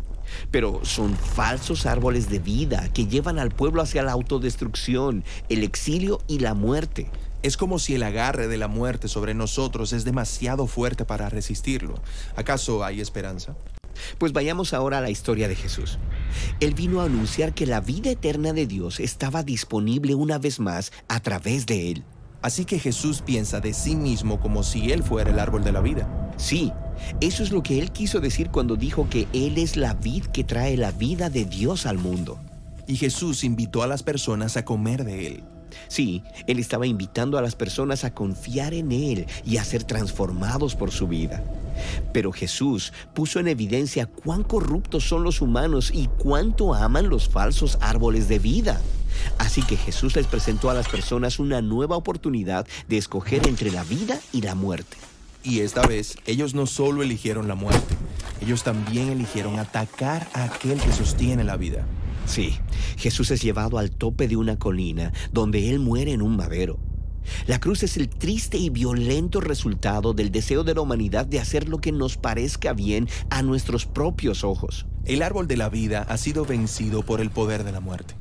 Pero son falsos árboles de vida que llevan al pueblo hacia la autodestrucción, el exilio y la muerte. Es como si el agarre de la muerte sobre nosotros es demasiado fuerte para resistirlo. ¿Acaso hay esperanza? Pues vayamos ahora a la historia de Jesús. Él vino a anunciar que la vida eterna de Dios estaba disponible una vez más a través de él. Así que Jesús piensa de sí mismo como si él fuera el árbol de la vida. Sí, eso es lo que él quiso decir cuando dijo que él es la vid que trae la vida de Dios al mundo. Y Jesús invitó a las personas a comer de él. Sí, él estaba invitando a las personas a confiar en él y a ser transformados por su vida. Pero Jesús puso en evidencia cuán corruptos son los humanos y cuánto aman los falsos árboles de vida. Así que Jesús les presentó a las personas una nueva oportunidad de escoger entre la vida y la muerte. Y esta vez, ellos no solo eligieron la muerte, ellos también eligieron atacar a aquel que sostiene la vida. Sí, Jesús es llevado al tope de una colina donde él muere en un madero. La cruz es el triste y violento resultado del deseo de la humanidad de hacer lo que nos parezca bien a nuestros propios ojos. El árbol de la vida ha sido vencido por el poder de la muerte.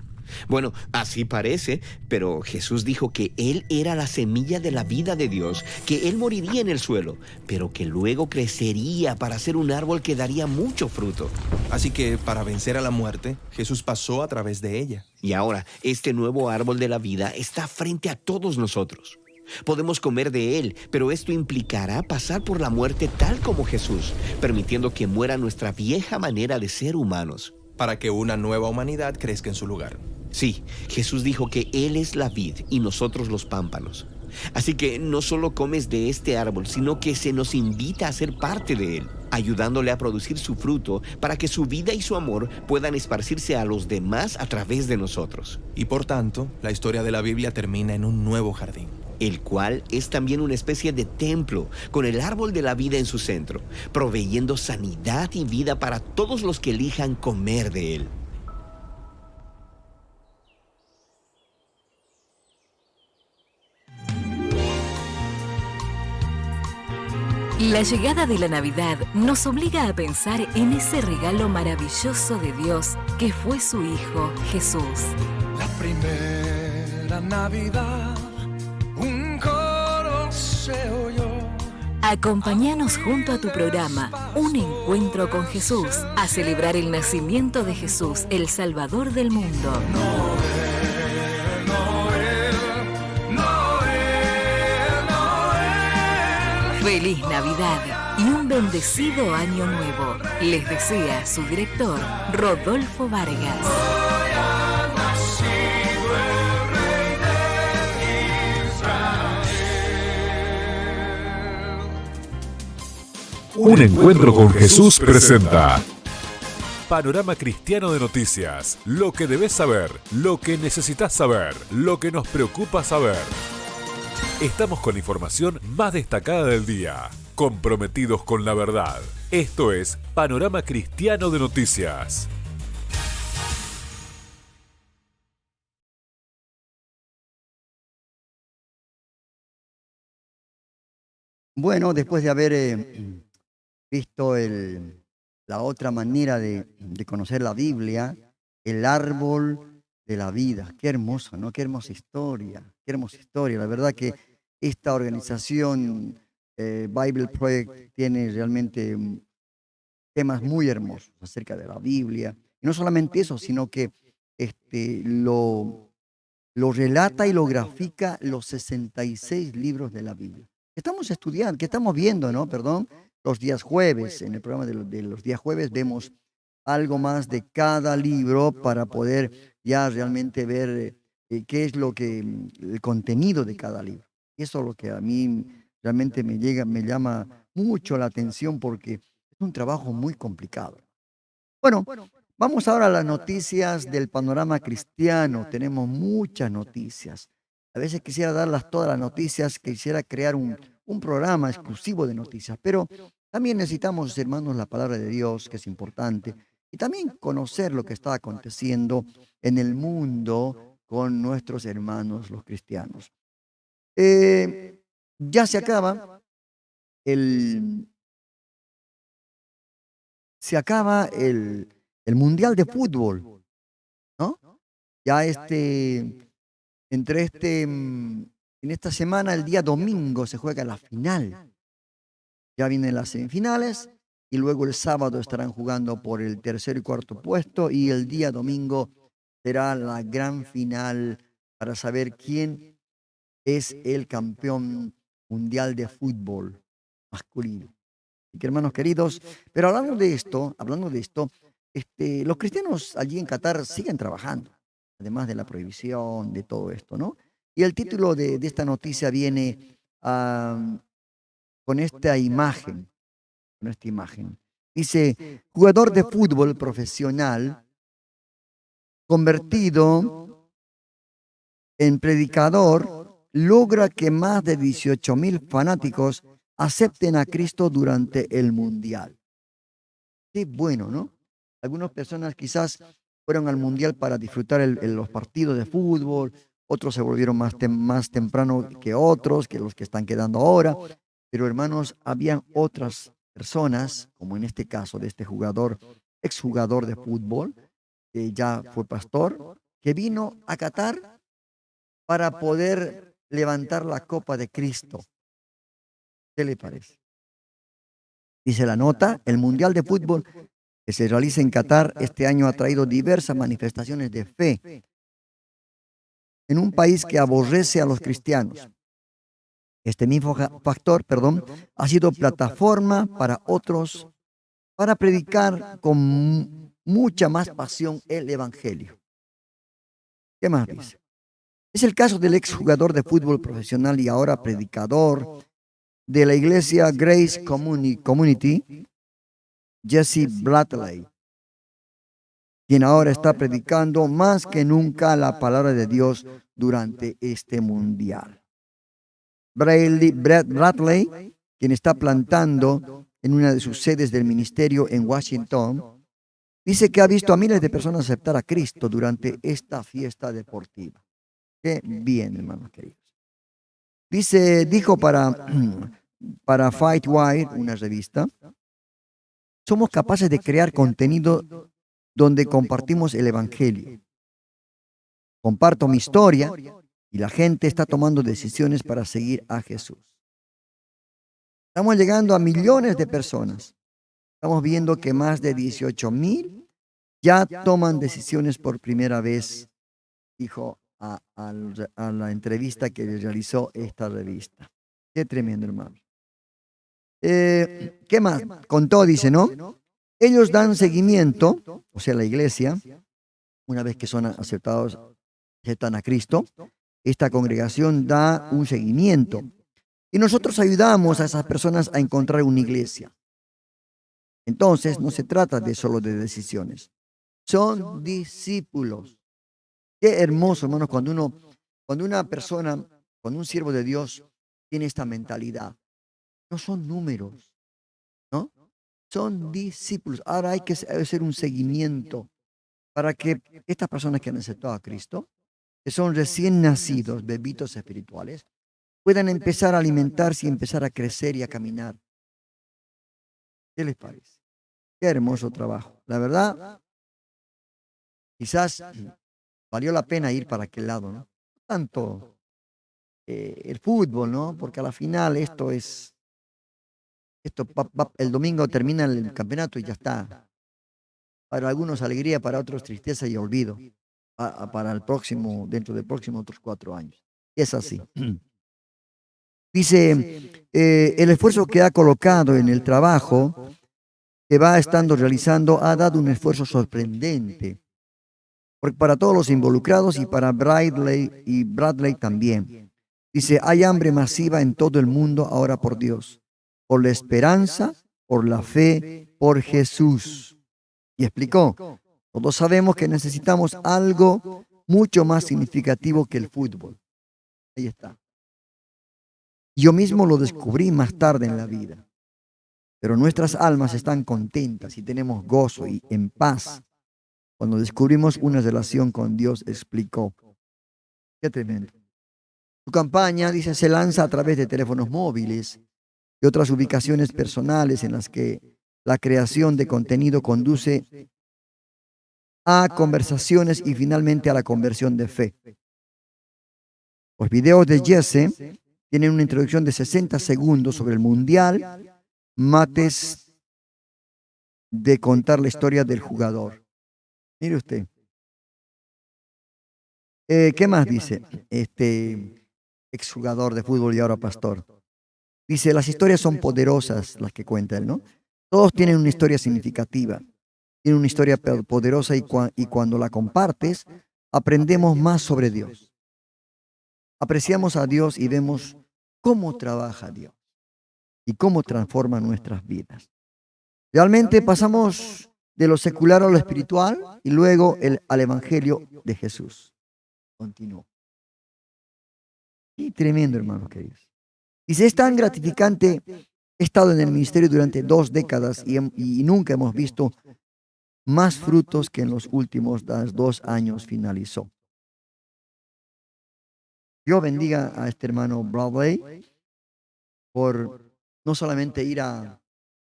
Bueno, así parece, pero Jesús dijo que Él era la semilla de la vida de Dios, que Él moriría en el suelo, pero que luego crecería para ser un árbol que daría mucho fruto. Así que para vencer a la muerte, Jesús pasó a través de ella. Y ahora, este nuevo árbol de la vida está frente a todos nosotros. Podemos comer de él, pero esto implicará pasar por la muerte tal como Jesús, permitiendo que muera nuestra vieja manera de ser humanos. Para que una nueva humanidad crezca en su lugar. Sí, Jesús dijo que Él es la vid y nosotros los pámpanos. Así que no solo comes de este árbol, sino que se nos invita a ser parte de él, ayudándole a producir su fruto para que su vida y su amor puedan esparcirse a los demás a través de nosotros. Y por tanto, la historia de la Biblia termina en un nuevo jardín, El cual es también una especie de templo, con el árbol de la vida en su centro, proveyendo sanidad y vida para todos los que elijan comer de él. La llegada de la Navidad nos obliga a pensar en ese regalo maravilloso de Dios que fue su Hijo Jesús. La primera Navidad, un coro se oyó. Acompáñanos junto a tu programa Un Encuentro con Jesús a celebrar el nacimiento de Jesús, el Salvador del mundo. Feliz Navidad y un bendecido año nuevo. Les desea su director, Rodolfo Vargas. Un Encuentro con Jesús presenta Panorama Cristiano de Noticias. Lo que debes saber, lo que necesitas saber, lo que nos preocupa saber. Estamos con la información más destacada del día, comprometidos con la verdad. Esto es Panorama Cristiano de Noticias. Bueno, después de haber visto la otra manera de conocer la Biblia, el árbol de la vida. Qué hermoso, ¿no? Qué hermosa historia, qué hermosa historia. La verdad que esta organización Bible Project tiene realmente temas muy hermosos acerca de la Biblia. Y no solamente eso, sino que lo relata y lo grafica los 66 libros de la Biblia. Estamos estudiando, que estamos viendo, ¿no? Perdón, los días jueves. En el programa de los días jueves vemos algo más de cada libro para poder ya realmente ver qué es el contenido de cada libro. Eso es lo que a mí realmente me llama mucho la atención porque es un trabajo muy complicado. Bueno, vamos ahora a las noticias del panorama cristiano. Tenemos muchas noticias. A veces quisiera darlas todas las noticias, quisiera crear un programa exclusivo de noticias, pero también necesitamos, hermanos, la palabra de Dios, que es importante, y también conocer lo que está aconteciendo en el mundo con nuestros hermanos, los cristianos. Ya se acaba el Mundial de Fútbol, ¿no? Ya en esta semana, el día domingo, se juega la final. Ya vienen las semifinales y luego el sábado estarán jugando por el tercer y cuarto puesto y el día domingo será la gran final para saber quién es el campeón mundial de fútbol masculino. Así que, hermanos queridos, pero hablando de esto, los cristianos allí en Qatar siguen trabajando, además de la prohibición, de todo esto, ¿no? Y el título de esta noticia viene con esta imagen. Dice, jugador de fútbol profesional convertido en predicador logra que más de 18,000 fanáticos acepten a Cristo durante el Mundial. Qué bueno, ¿no? Algunas personas quizás fueron al Mundial para disfrutar los partidos de fútbol, otros se volvieron más temprano que otros, que los que están quedando ahora. Pero, hermanos, habían otras personas, como en este caso de este exjugador de fútbol, que ya fue pastor, que vino a Qatar para poder levantar la copa de Cristo. ¿Qué le parece? Dice la nota, el Mundial de Fútbol que se realiza en Qatar este año ha traído diversas manifestaciones de fe en un país que aborrece a los cristianos. Este mismo factor, ha sido plataforma para otros para predicar con mucha más pasión el Evangelio. ¿Qué más dice? Es el caso del exjugador de fútbol profesional y ahora predicador de la iglesia Grace Community, Jesse Bradley, quien ahora está predicando más que nunca la palabra de Dios durante este mundial. Bradley, quien está plantando en una de sus sedes del ministerio en Washington, dice que ha visto a miles de personas aceptar a Cristo durante esta fiesta deportiva. Qué bien, hermanos queridos. Dijo para FightWire, una revista, somos capaces de crear contenido donde compartimos el Evangelio. Comparto mi historia y la gente está tomando decisiones para seguir a Jesús. Estamos llegando a millones de personas. Estamos viendo que más de 18,000 ya toman decisiones por primera vez, dijo a la entrevista que le realizó esta revista. Qué tremendo, hermano. ¿Qué más? Contó, dice, ¿no? Ellos dan seguimiento, o sea, la iglesia, una vez que son aceptan a Cristo, esta congregación da un seguimiento. Y nosotros ayudamos a esas personas a encontrar una iglesia. Entonces, no se trata de solo de decisiones. Son discípulos. Qué hermoso, hermanos, cuando una persona, cuando un siervo de Dios tiene esta mentalidad. No son números, ¿no? Son discípulos. Ahora hay que hacer un seguimiento para que estas personas que han aceptado a Cristo, que son recién nacidos, bebitos espirituales, puedan empezar a alimentarse y empezar a crecer y a caminar. ¿Qué les parece? Qué hermoso trabajo. La verdad, quizás valió la pena ir para aquel lado, ¿no? Tanto el fútbol, ¿no? Porque a la final el domingo termina el campeonato y ya está. Para algunos alegría, para otros tristeza y olvido. Para el próximo, dentro del próximo otros 4 años. Es así. Dice, el esfuerzo que ha colocado en el trabajo que va estando realizando ha dado un esfuerzo sorprendente. Para todos los involucrados y para Bradley también. Dice, hay hambre masiva en todo el mundo ahora por Dios, por la esperanza, por la fe, por Jesús. Y explicó, todos sabemos que necesitamos algo mucho más significativo que el fútbol. Ahí está. Yo mismo lo descubrí más tarde en la vida. Pero nuestras almas están contentas y tenemos gozo y en paz cuando descubrimos una relación con Dios, explicó. Qué tremendo. Su campaña, dice, se lanza a través de teléfonos móviles y otras ubicaciones personales en las que la creación de contenido conduce a conversaciones y finalmente a la conversión de fe. Los videos de Jesse tienen una introducción de 60 segundos sobre el mundial, mates de contar la historia del jugador. Mire usted. ¿Qué más dice este exjugador de fútbol y ahora pastor? Dice, las historias son poderosas las que cuenta él, ¿no? Todos tienen una historia significativa, tienen una historia poderosa y cuando la compartes, aprendemos más sobre Dios. Apreciamos a Dios y vemos cómo trabaja Dios y cómo transforma nuestras vidas. Realmente pasamos de lo secular a lo espiritual y luego al Evangelio de Jesús. Continuó. Y tremendo, hermanos queridos. Dice, es tan gratificante. He estado en el ministerio durante 2 décadas y nunca hemos visto más frutos que en los últimos 2 años, finalizó. Dios bendiga a este hermano Bradley por no solamente ir a,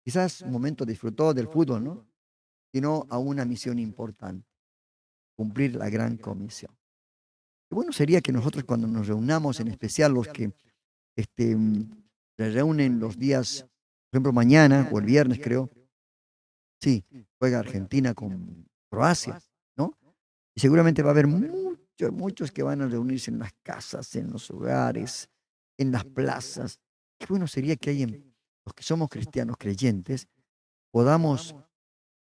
quizás un momento disfrutó del fútbol, ¿no? Sino a una misión importante, cumplir la gran comisión. Qué bueno sería que nosotros cuando nos reunamos, en especial los que se reúnen los días, por ejemplo, mañana o el viernes, creo. Sí, juega Argentina con Croacia, ¿no? Y seguramente va a haber muchos que van a reunirse en las casas, en los hogares, en las plazas. Qué bueno sería que los que somos cristianos creyentes podamos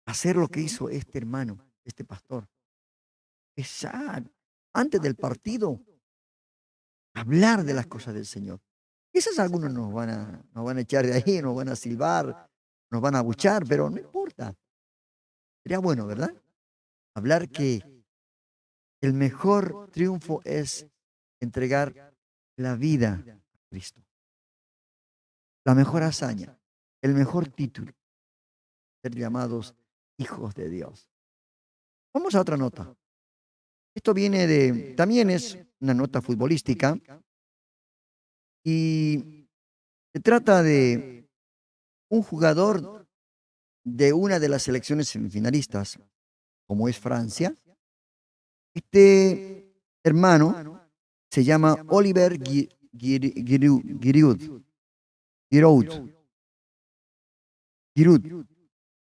hacer lo que hizo este hermano, este pastor. Empezar antes del partido, hablar de las cosas del Señor. Quizás algunos nos van a echar de ahí, nos van a silbar, nos van a abuchar, pero no importa. Sería bueno, ¿verdad? Hablar que el mejor triunfo es entregar la vida a Cristo. La mejor hazaña, el mejor título, ser llamados hijos de Dios. Vamos a otra nota. Esto también es una nota futbolística y se trata de un jugador de una de las selecciones semifinalistas, como es Francia. Este hermano se llama Oliver Giroud.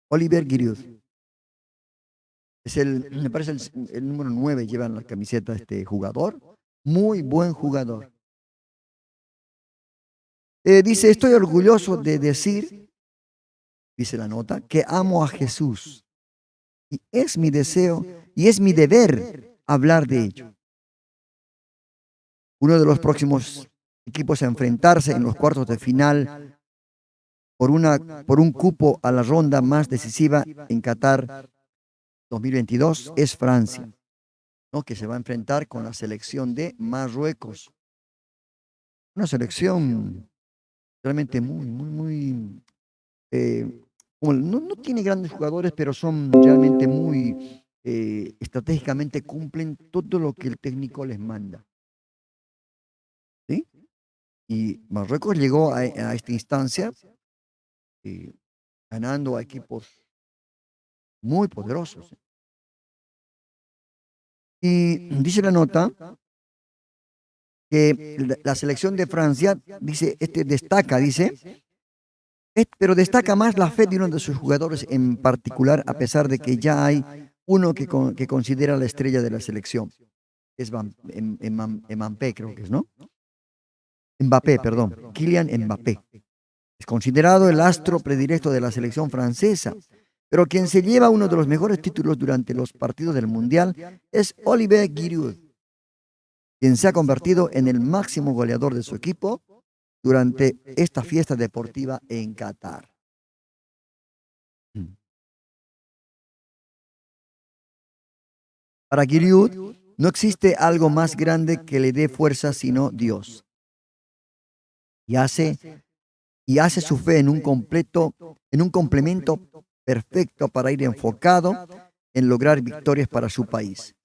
Oliver Giroud. Me parece el número 9 lleva en la camiseta de este jugador. Muy buen jugador. Dice, estoy orgulloso de decir, dice la nota, que amo a Jesús. Y es mi deseo y es mi deber hablar de ello. Uno de los próximos equipos a enfrentarse en los cuartos de final por un cupo a la ronda más decisiva en Qatar 2022 es Francia, ¿no? Que se va a enfrentar con la selección de Marruecos. Una selección realmente muy, no tiene grandes jugadores, pero son realmente muy estratégicamente cumplen todo lo que el técnico les manda. ¿Sí? Y Marruecos llegó a esta instancia ganando a equipos muy poderosos. Y dice la nota que la selección de Francia, dice, pero destaca más la fe de uno de sus jugadores en particular, a pesar de que ya hay uno que considera la estrella de la selección. Es Mbappé, creo que es, ¿no? Mbappé, perdón. Kylian Mbappé. Es considerado el astro predilecto de la selección francesa, pero quien se lleva uno de los mejores títulos durante los partidos del Mundial es Olivier Giroud, quien se ha convertido en el máximo goleador de su equipo durante esta fiesta deportiva en Qatar. Para Giroud no existe algo más grande que le dé fuerza sino Dios. Y hace su fe en un complemento perfecto para ir enfocado en lograr victorias para su país.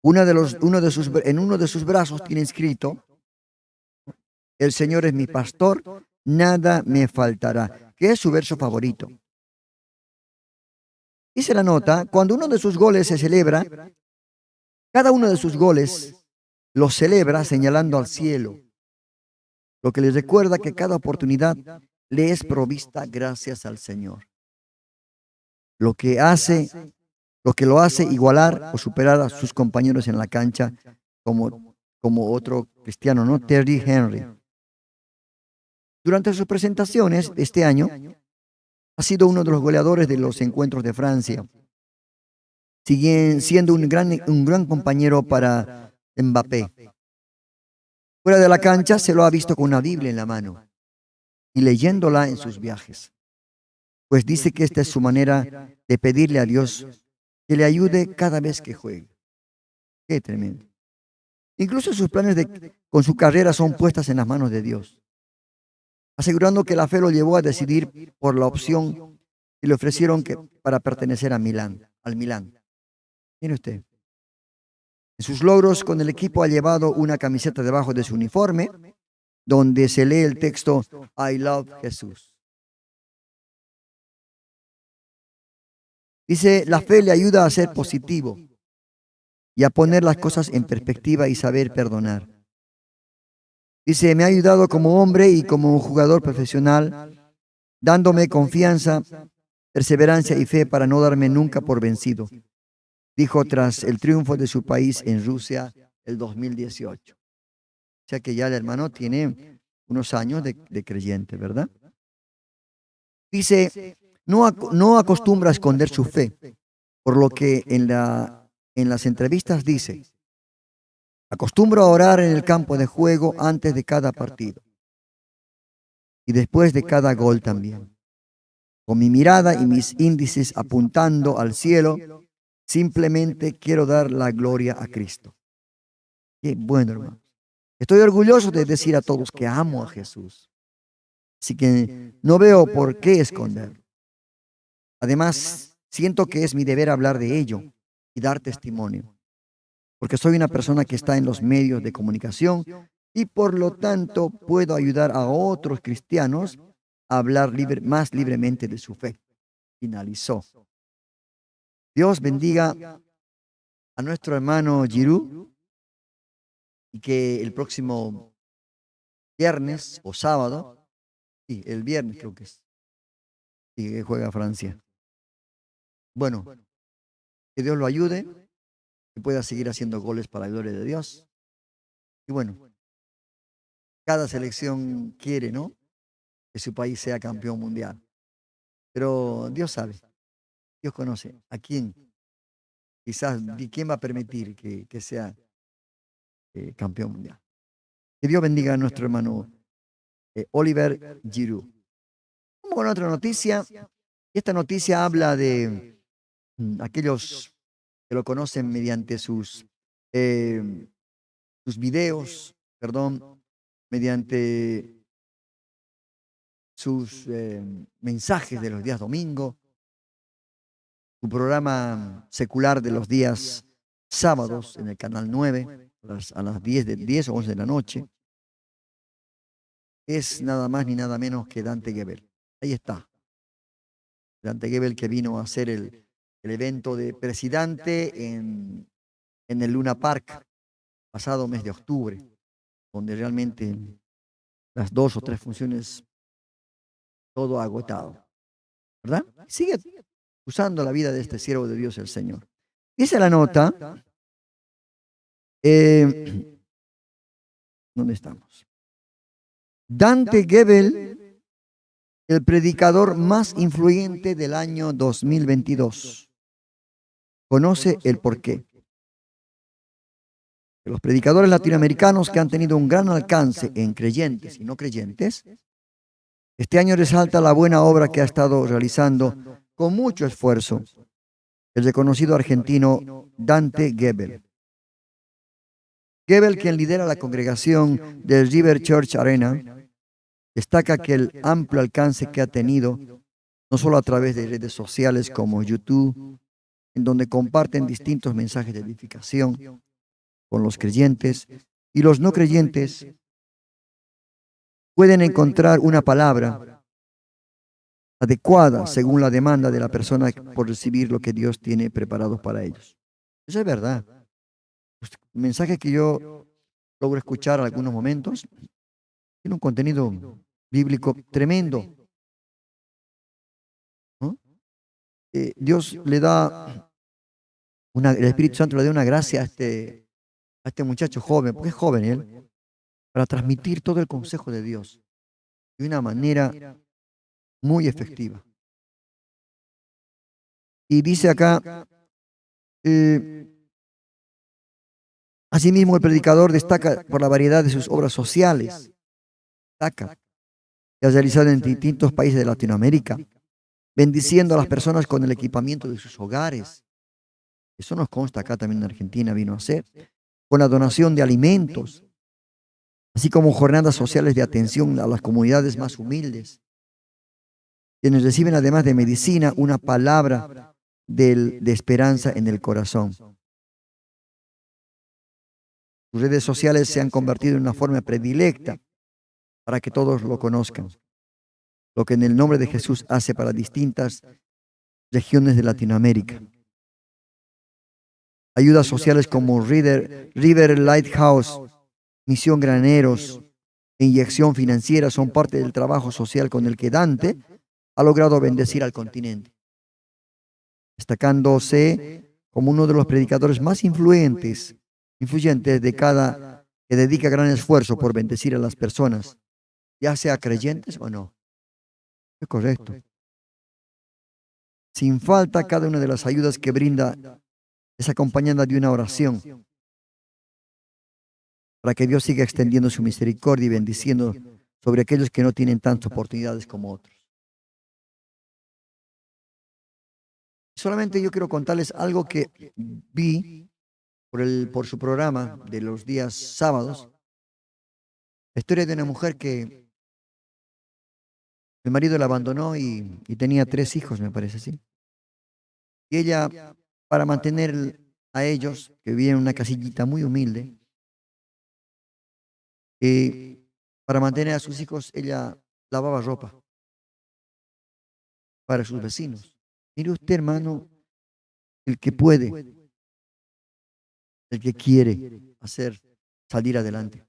En uno de sus brazos tiene escrito: el Señor es mi pastor, nada me faltará, que es su verso favorito. Dice la nota, cuando uno de sus goles se celebra, cada uno de sus goles los celebra señalando al cielo, lo que les recuerda que cada oportunidad le es provista gracias al Señor. Lo que lo hace igualar o superar a sus compañeros en la cancha, como otro cristiano, ¿no? Thierry Henry. Durante sus presentaciones de este año, ha sido uno de los goleadores de los encuentros de Francia, siendo un gran compañero para Mbappé. Fuera de la cancha se lo ha visto con una Biblia en la mano y leyéndola en sus viajes, pues dice que esta es su manera de pedirle a Dios que le ayude cada vez que juegue. Qué tremendo. Incluso sus planes con su carrera son puestas en las manos de Dios, asegurando que la fe lo llevó a decidir por la opción que le ofrecieron para pertenecer al Milán. Mire usted. En sus logros con el equipo ha llevado una camiseta debajo de su uniforme, donde se lee el texto I love Jesús. Dice, la fe le ayuda a ser positivo y a poner las cosas en perspectiva y saber perdonar. Dice, me ha ayudado como hombre y como jugador profesional, dándome confianza, perseverancia y fe para no darme nunca por vencido, dijo tras el triunfo de su país en Rusia el 2018. O sea que ya el hermano tiene unos años de creyente, ¿verdad? Dice, no acostumbra a esconder su fe, por lo que en las entrevistas dice, acostumbro a orar en el campo de juego antes de cada partido y después de cada gol también, con mi mirada y mis índices apuntando al cielo, simplemente quiero dar la gloria a Cristo. Qué bueno, hermano. Estoy orgulloso de decir a todos que amo a Jesús. Así que no veo por qué esconderlo. Además, siento que es mi deber hablar de ello y dar testimonio, porque soy una persona que está en los medios de comunicación y por lo tanto puedo ayudar a otros cristianos a hablar más libremente de su fe. Finalizó. Dios bendiga a nuestro hermano Giroud y que el próximo viernes o sábado, sí, el viernes creo que es, sí, que juega Francia. Bueno, que Dios lo ayude, que pueda seguir haciendo goles para la gloria de Dios. Y bueno, cada selección quiere, ¿no?, que su país sea campeón mundial. Pero Dios sabe, Dios conoce a quién, quizás, y quién va a permitir que sea campeón mundial. Que Dios bendiga a nuestro hermano Oliver Giroud. Vamos con otra noticia. Esta noticia habla de aquellos que lo conocen mediante sus videos, mediante sus mensajes de los días domingo, su programa secular de los días sábados en el canal 9 a las 10 o 11 de la noche. Es nada más ni nada menos que Dante Gebel. Ahí está. Dante Gebel, que vino a hacer el evento de presidente en el Luna Park pasado mes de octubre, donde realmente las 2 o 3 funciones, todo agotado, ¿verdad? Sigue usando la vida de este siervo de Dios, el Señor. Dice la nota, ¿dónde estamos? Dante Gebel, el predicador más influyente del año 2022. Conoce el porqué. Los predicadores latinoamericanos que han tenido un gran alcance en creyentes y no creyentes, este año resalta la buena obra que ha estado realizando con mucho esfuerzo el reconocido argentino Dante Gebel. Gebel, quien lidera la congregación del River Church Arena, destaca que el amplio alcance que ha tenido, no solo a través de redes sociales como YouTube, en donde comparten distintos mensajes de edificación con los creyentes y los no creyentes, pueden encontrar una palabra adecuada según la demanda de la persona por recibir lo que Dios tiene preparado para ellos. Eso es verdad. El mensaje que yo logro escuchar en algunos momentos tiene un contenido bíblico tremendo, ¿no? Dios le da el Espíritu Santo le da una gracia a este muchacho joven, porque es joven él, para transmitir todo el consejo de Dios de una manera muy efectiva. Y dice acá, asimismo el predicador destaca por la variedad de sus obras sociales, que ha realizado en distintos países de Latinoamérica, bendiciendo a las personas con el equipamiento de sus hogares. Eso nos consta acá también en Argentina, vino a hacer, con la donación de alimentos, así como jornadas sociales de atención a las comunidades más humildes, quienes reciben además de medicina una palabra de esperanza en el corazón. Sus redes sociales se han convertido en una forma predilecta para que todos lo conozcan, lo que en el nombre de Jesús hace para distintas regiones de Latinoamérica. Ayudas sociales como River Lighthouse, Misión Graneros e Inyección Financiera son parte del trabajo social con el que Dante ha logrado bendecir al continente, destacándose como uno de los predicadores más influyentes que dedica gran esfuerzo por bendecir a las personas ya sea creyentes o no. Es correcto. Sin falta, cada una de las ayudas que brinda es acompañada de una oración para que Dios siga extendiendo su misericordia y bendiciendo sobre aquellos que no tienen tantas oportunidades como otros. Solamente yo quiero contarles algo que vi por su programa de los días sábados. La historia de una mujer que el marido la abandonó y tenía 3 hijos, me parece, ¿sí? Y ella, para mantener a ellos, que vivían en una casillita muy humilde, para mantener a sus hijos, ella lavaba ropa para sus vecinos. Mire usted, hermano, el que puede, el que quiere hacer salir adelante.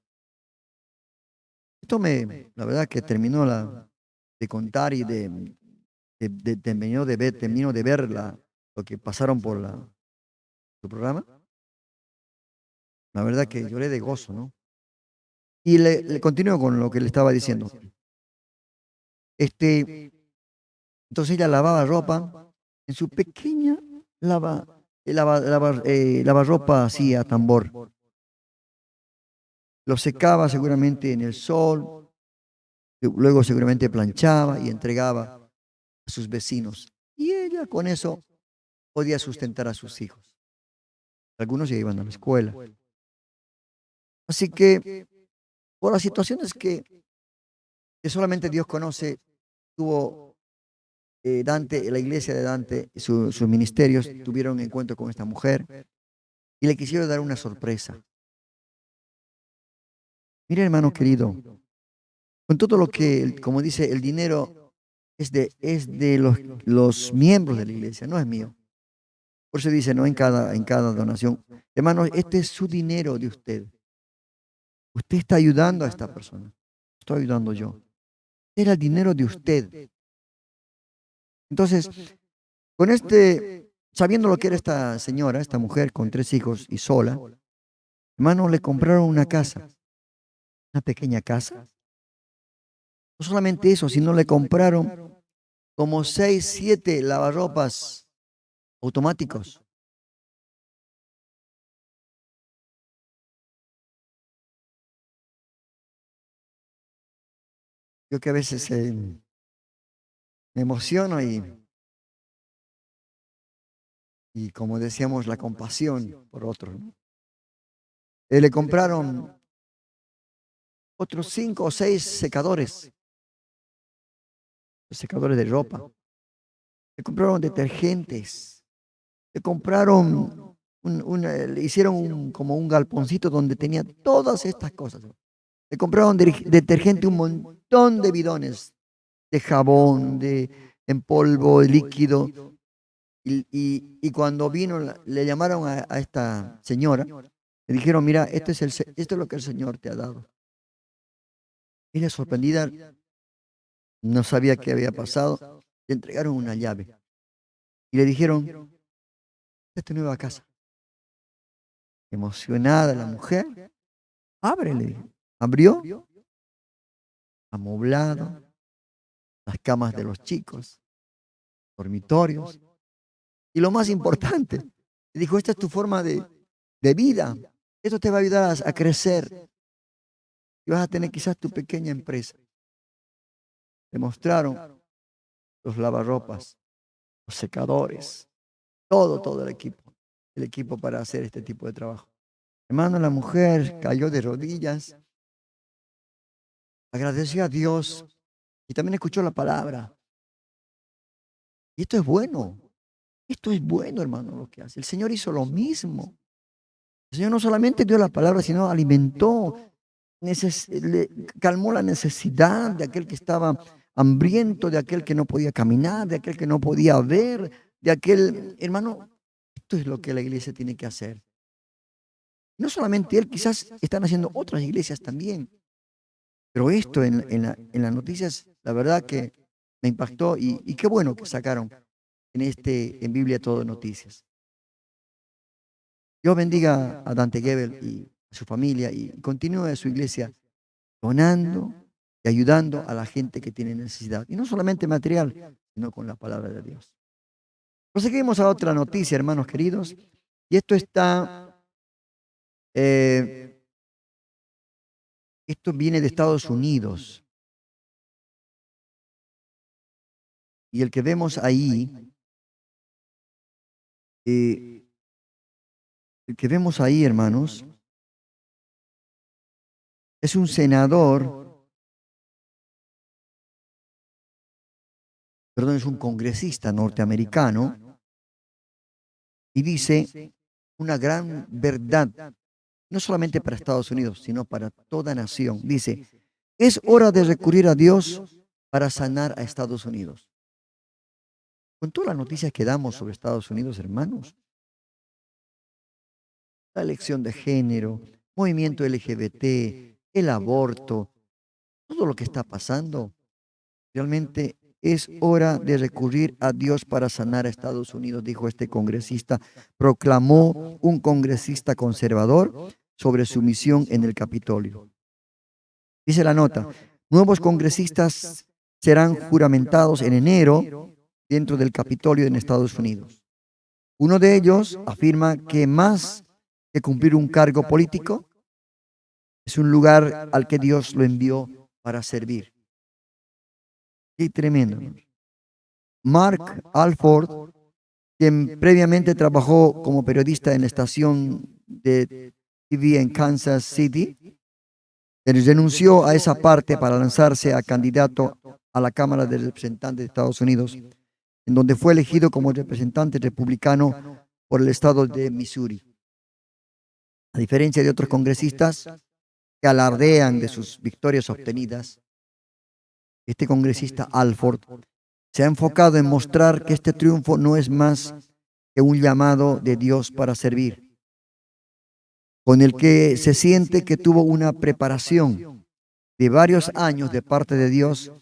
Esto la verdad que terminó de contar y terminó de ver lo que pasaron por su programa. La verdad que lloré de gozo, ¿no? Y le continúo con lo que le estaba diciendo. Entonces ella lavaba ropa en su pequeña lavarropa así a tambor. Lo secaba seguramente en el sol, luego seguramente planchaba y entregaba a sus vecinos. Y ella con eso podía sustentar a sus hijos. Algunos ya iban a la escuela. Así que, por las situaciones que solamente Dios conoce, tuvo Dante, la iglesia de Dante, sus ministerios tuvieron encuentro con esta mujer y le quisieron dar una sorpresa. Mire, hermano querido, con todo lo que, como dice, el dinero es de los miembros de la iglesia, no es mío. Por eso dice, no en cada donación. Hermano, este es su dinero de usted. Usted está ayudando a esta persona. Estoy ayudando yo. Era el dinero de usted. Entonces, sabiendo lo que era esta señora, esta mujer con 3 hijos y sola, hermano, le compraron una casa, una pequeña casa. No solamente eso, sino le compraron como 6, 7 lavarropas automáticos. Yo que a veces me emociono y como decíamos, la compasión por otros, ¿no? Le compraron otros 5 o 6 secadores de ropa. Le compraron detergentes. Le compraron, le hicieron como un galponcito donde tenía todas estas cosas. Le compraron detergente, un montón de bidones de jabón, en polvo, de líquido. Y cuando vino, le llamaron a esta señora, le dijeron, mira, esto es lo que el Señor te ha dado. Ella sorprendida, no sabía qué había pasado, le entregaron una llave y le dijeron, esta es tu nueva casa. Emocionada la mujer, ábrele. Abrió, amoblado, las camas de los chicos, dormitorios. Y lo más importante, le dijo, esta es tu forma de vida. Esto te va a ayudar a crecer. Y vas a tener quizás tu pequeña empresa. Le mostraron los lavarropas, los secadores, todo el equipo para hacer este tipo de trabajo. Hermano, la mujer cayó de rodillas, agradeció a Dios y también escuchó la palabra. Y esto es bueno, hermano, lo que hace. El Señor hizo lo mismo. El Señor no solamente dio la palabra, sino alimentó, calmó la necesidad de aquel que estaba hambriento, de aquel que no podía caminar, de aquel que no podía ver, de aquel, hermano, esto es lo que la iglesia tiene que hacer. No solamente él, quizás están haciendo otras iglesias también. Pero esto en las noticias, la verdad que me impactó y qué bueno que sacaron en Biblia Todo Noticias. Dios bendiga a Dante Gebel y a su familia y continúe su iglesia donando, y ayudando a la gente que tiene necesidad. Y no solamente material, sino con la palabra de Dios. Proseguimos a otra noticia, hermanos queridos. Y esto esto viene de Estados Unidos. Y el que vemos ahí, hermanos, es un senador, perdón, es un congresista norteamericano, y dice una gran verdad, no solamente para Estados Unidos, sino para toda nación. Dice, es hora de recurrir a Dios para sanar a Estados Unidos. Con todas las noticias que damos sobre Estados Unidos, hermanos, la elección de género, movimiento LGBT, el aborto, todo lo que está pasando, realmente es hora de recurrir a Dios para sanar a Estados Unidos, dijo este congresista, proclamó un congresista conservador sobre su misión en el Capitolio. Dice la nota, nuevos congresistas serán juramentados en enero dentro del Capitolio en Estados Unidos. Uno de ellos afirma que más que cumplir un cargo político, es un lugar al que Dios lo envió para servir. Qué tremendo. Mark Alford, quien previamente trabajó como periodista en la estación de TV en Kansas City, renunció a esa parte para lanzarse a candidato a la Cámara de Representantes de Estados Unidos, en donde fue elegido como representante republicano por el estado de Missouri. A diferencia de otros congresistas que alardean de sus victorias obtenidas, este congresista Alford se ha enfocado en mostrar que este triunfo no es más que un llamado de Dios para servir, con el que se siente que tuvo una preparación de varios años de parte de Dios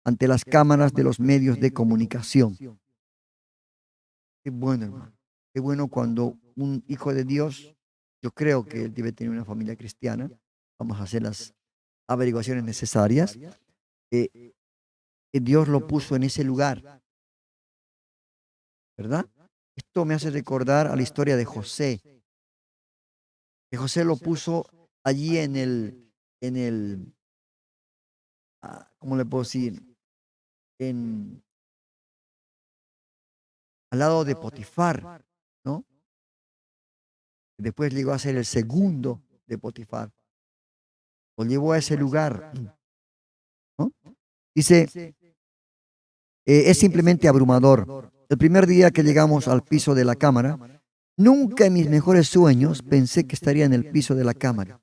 ante las cámaras de los medios de comunicación. Qué bueno, hermano. Qué bueno cuando un hijo de Dios, yo creo que él debe tener una familia cristiana, vamos a hacer las averiguaciones necesarias, que Dios lo puso en ese lugar, ¿verdad? Esto me hace recordar a la historia de José, que José lo puso allí ¿cómo le puedo decir? Al lado de Potifar, ¿no? Después llegó a ser el segundo de Potifar. Lo llevó a ese lugar, ¿no? Dice, es simplemente abrumador. El primer día que llegamos al piso de la cámara, nunca en mis mejores sueños pensé que estaría en el piso de la cámara.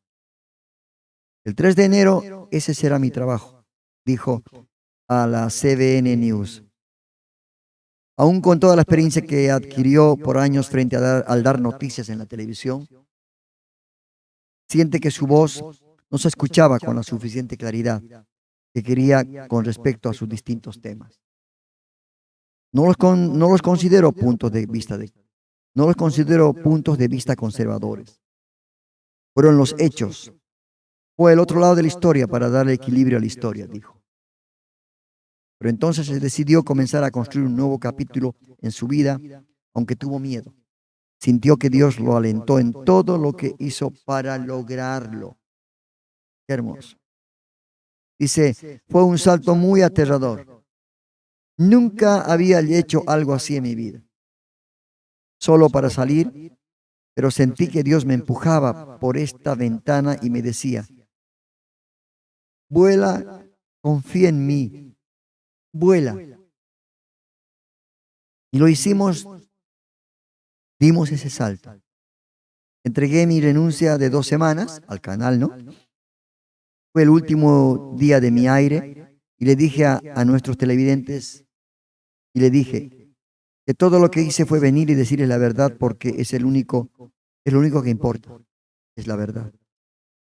El 3 de enero, ese será mi trabajo, dijo a la CBN News. Aún con toda la experiencia que adquirió por años frente al dar noticias en la televisión, siente que su voz no se escuchaba con la suficiente claridad que quería con respecto a sus distintos temas. No los considero puntos de vista conservadores. Fueron los hechos. Fue el otro lado de la historia para darle equilibrio a la historia, dijo. Pero entonces se decidió comenzar a construir un nuevo capítulo en su vida, aunque tuvo miedo. Sintió que Dios lo alentó en todo lo que hizo para lograrlo. Qué hermoso. Dice, fue un salto muy aterrador. Nunca había hecho algo así en mi vida. Solo para salir, pero sentí que Dios me empujaba por esta ventana y me decía, vuela, confía en mí, vuela. Y lo hicimos, dimos ese salto. Entregué mi renuncia de 2 semanas al canal, ¿no? Fue el último día de mi aire y le dije a nuestros televidentes, y le dije que todo lo que hice fue venir y decirles la verdad porque es lo único que importa, es la verdad.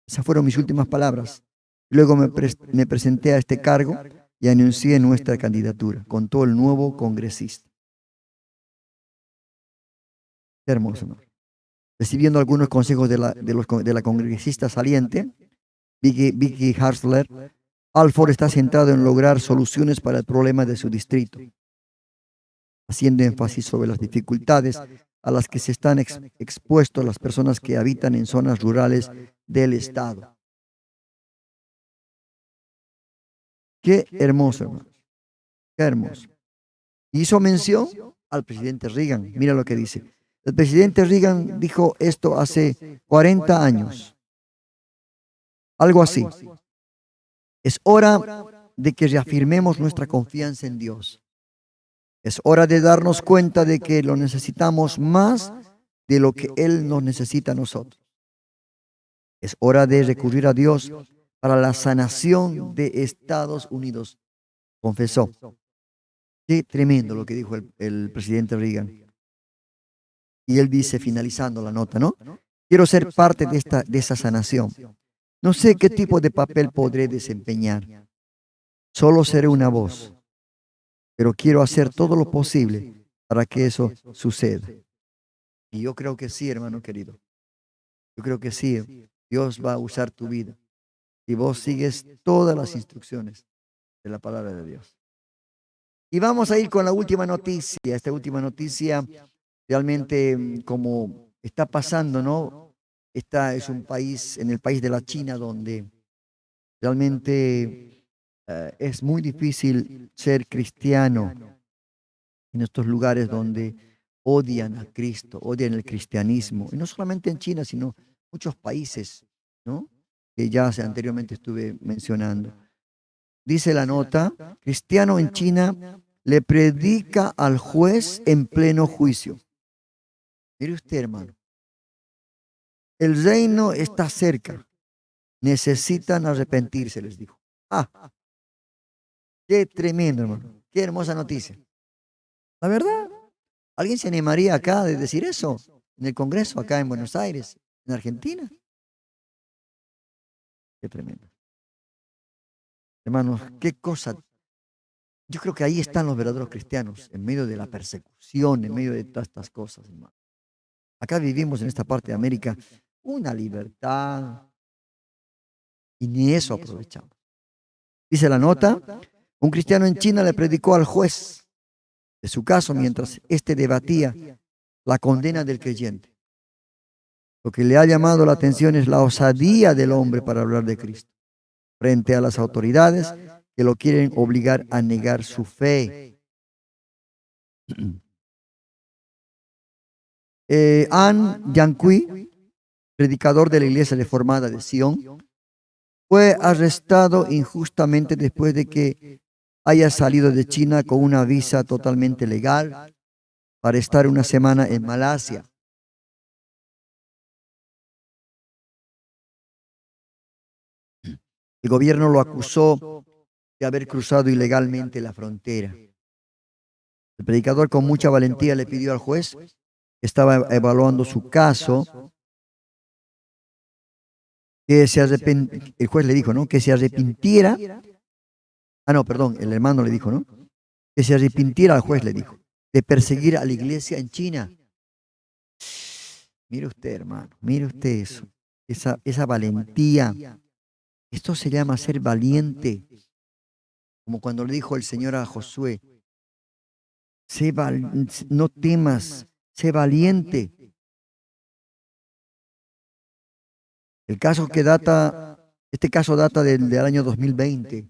Esas fueron mis últimas palabras. Luego me presenté a este cargo y anuncié nuestra candidatura, contó el nuevo congresista. Qué hermoso, ¿no? Recibiendo algunos consejos de la congresista saliente, Vicky Hartzler, Alford está centrado en lograr soluciones para el problema de su distrito, haciendo énfasis sobre las dificultades a las que se están expuestos las personas que habitan en zonas rurales del estado. Qué hermoso, hermano. Qué hermoso. Hizo mención al presidente Reagan. Mira lo que dice. El presidente Reagan dijo esto hace 40 años. Algo así. Es hora de que reafirmemos nuestra confianza en Dios. Es hora de darnos cuenta de que lo necesitamos más de lo que Él nos necesita a nosotros. Es hora de recurrir a Dios para la sanación de Estados Unidos, confesó. Qué tremendo lo que dijo el presidente Reagan. Y él dice, finalizando la nota, ¿no? Quiero ser parte de esa sanación. No sé qué tipo de papel podré desempeñar. Solo seré una voz. Pero quiero hacer todo lo posible para que eso suceda. Y yo creo que sí, hermano querido. Yo creo que sí. Dios va a usar tu vida. Y vos sigues todas las instrucciones de la palabra de Dios. Y vamos a ir con la última noticia. Esta última noticia realmente como está pasando, ¿no? Esta es un país, en el país de la China, donde realmente es muy difícil ser cristiano en estos lugares donde odian a Cristo, odian el cristianismo. Y no solamente en China, sino muchos países, ¿no? Que ya anteriormente estuve mencionando. Dice la nota, cristiano en China le predica al juez en pleno juicio. Mire usted, hermano. El reino está cerca. Necesitan arrepentirse, les dijo. Ah, qué tremendo, hermano. Qué hermosa noticia. La verdad, ¿alguien se animaría acá de decir eso? En el Congreso, acá en Buenos Aires, en Argentina. Qué tremendo. Hermanos, qué cosa. Yo creo que ahí están los verdaderos cristianos, en medio de la persecución, en medio de todas estas cosas, hermano. Acá vivimos en esta parte de América una libertad y ni eso aprovechamos. Dice la nota, un cristiano en China le predicó al juez de su caso mientras éste debatía la condena del creyente. Lo que le ha llamado la atención es la osadía del hombre para hablar de Cristo frente a las autoridades que lo quieren obligar a negar su fe. An Yankui, predicador de la iglesia reformada de Sion, fue arrestado injustamente después de que haya salido de China con una visa totalmente legal para estar una semana en Malasia. El gobierno lo acusó de haber cruzado ilegalmente la frontera. El predicador con mucha valentía le pidió al juez, que estaba evaluando su caso, que el juez le dijo, ¿no? Que se arrepintiera. Ah, no, perdón, el hermano le dijo, ¿no? Que se arrepintiera al juez, le dijo, de perseguir a la iglesia en China. Mire usted, hermano, mire usted eso, esa valentía. Esto se llama ser valiente. Como cuando le dijo el Señor a Josué, no temas, sé valiente. Este caso data del año 2020.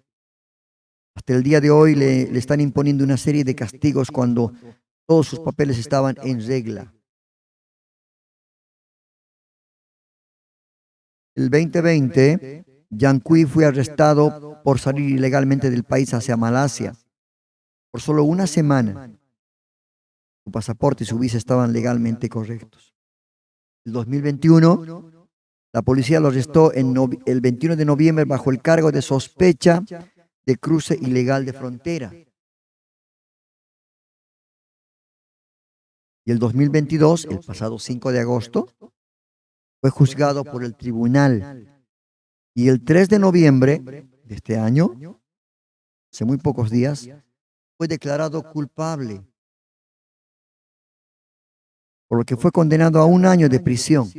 Hasta el día de hoy le están imponiendo una serie de castigos cuando todos sus papeles estaban en regla. El 2020, Yankui fue arrestado por salir ilegalmente del país hacia Malasia. Por solo una semana, su pasaporte y su visa estaban legalmente correctos. El 2021, la policía lo arrestó el 21 de noviembre bajo el cargo de sospecha de cruce ilegal de frontera. Y el 2022, el pasado 5 de agosto, fue juzgado por el tribunal. Y el 3 de noviembre de este año, hace muy pocos días, fue declarado culpable, por lo que fue condenado a 1 año de prisión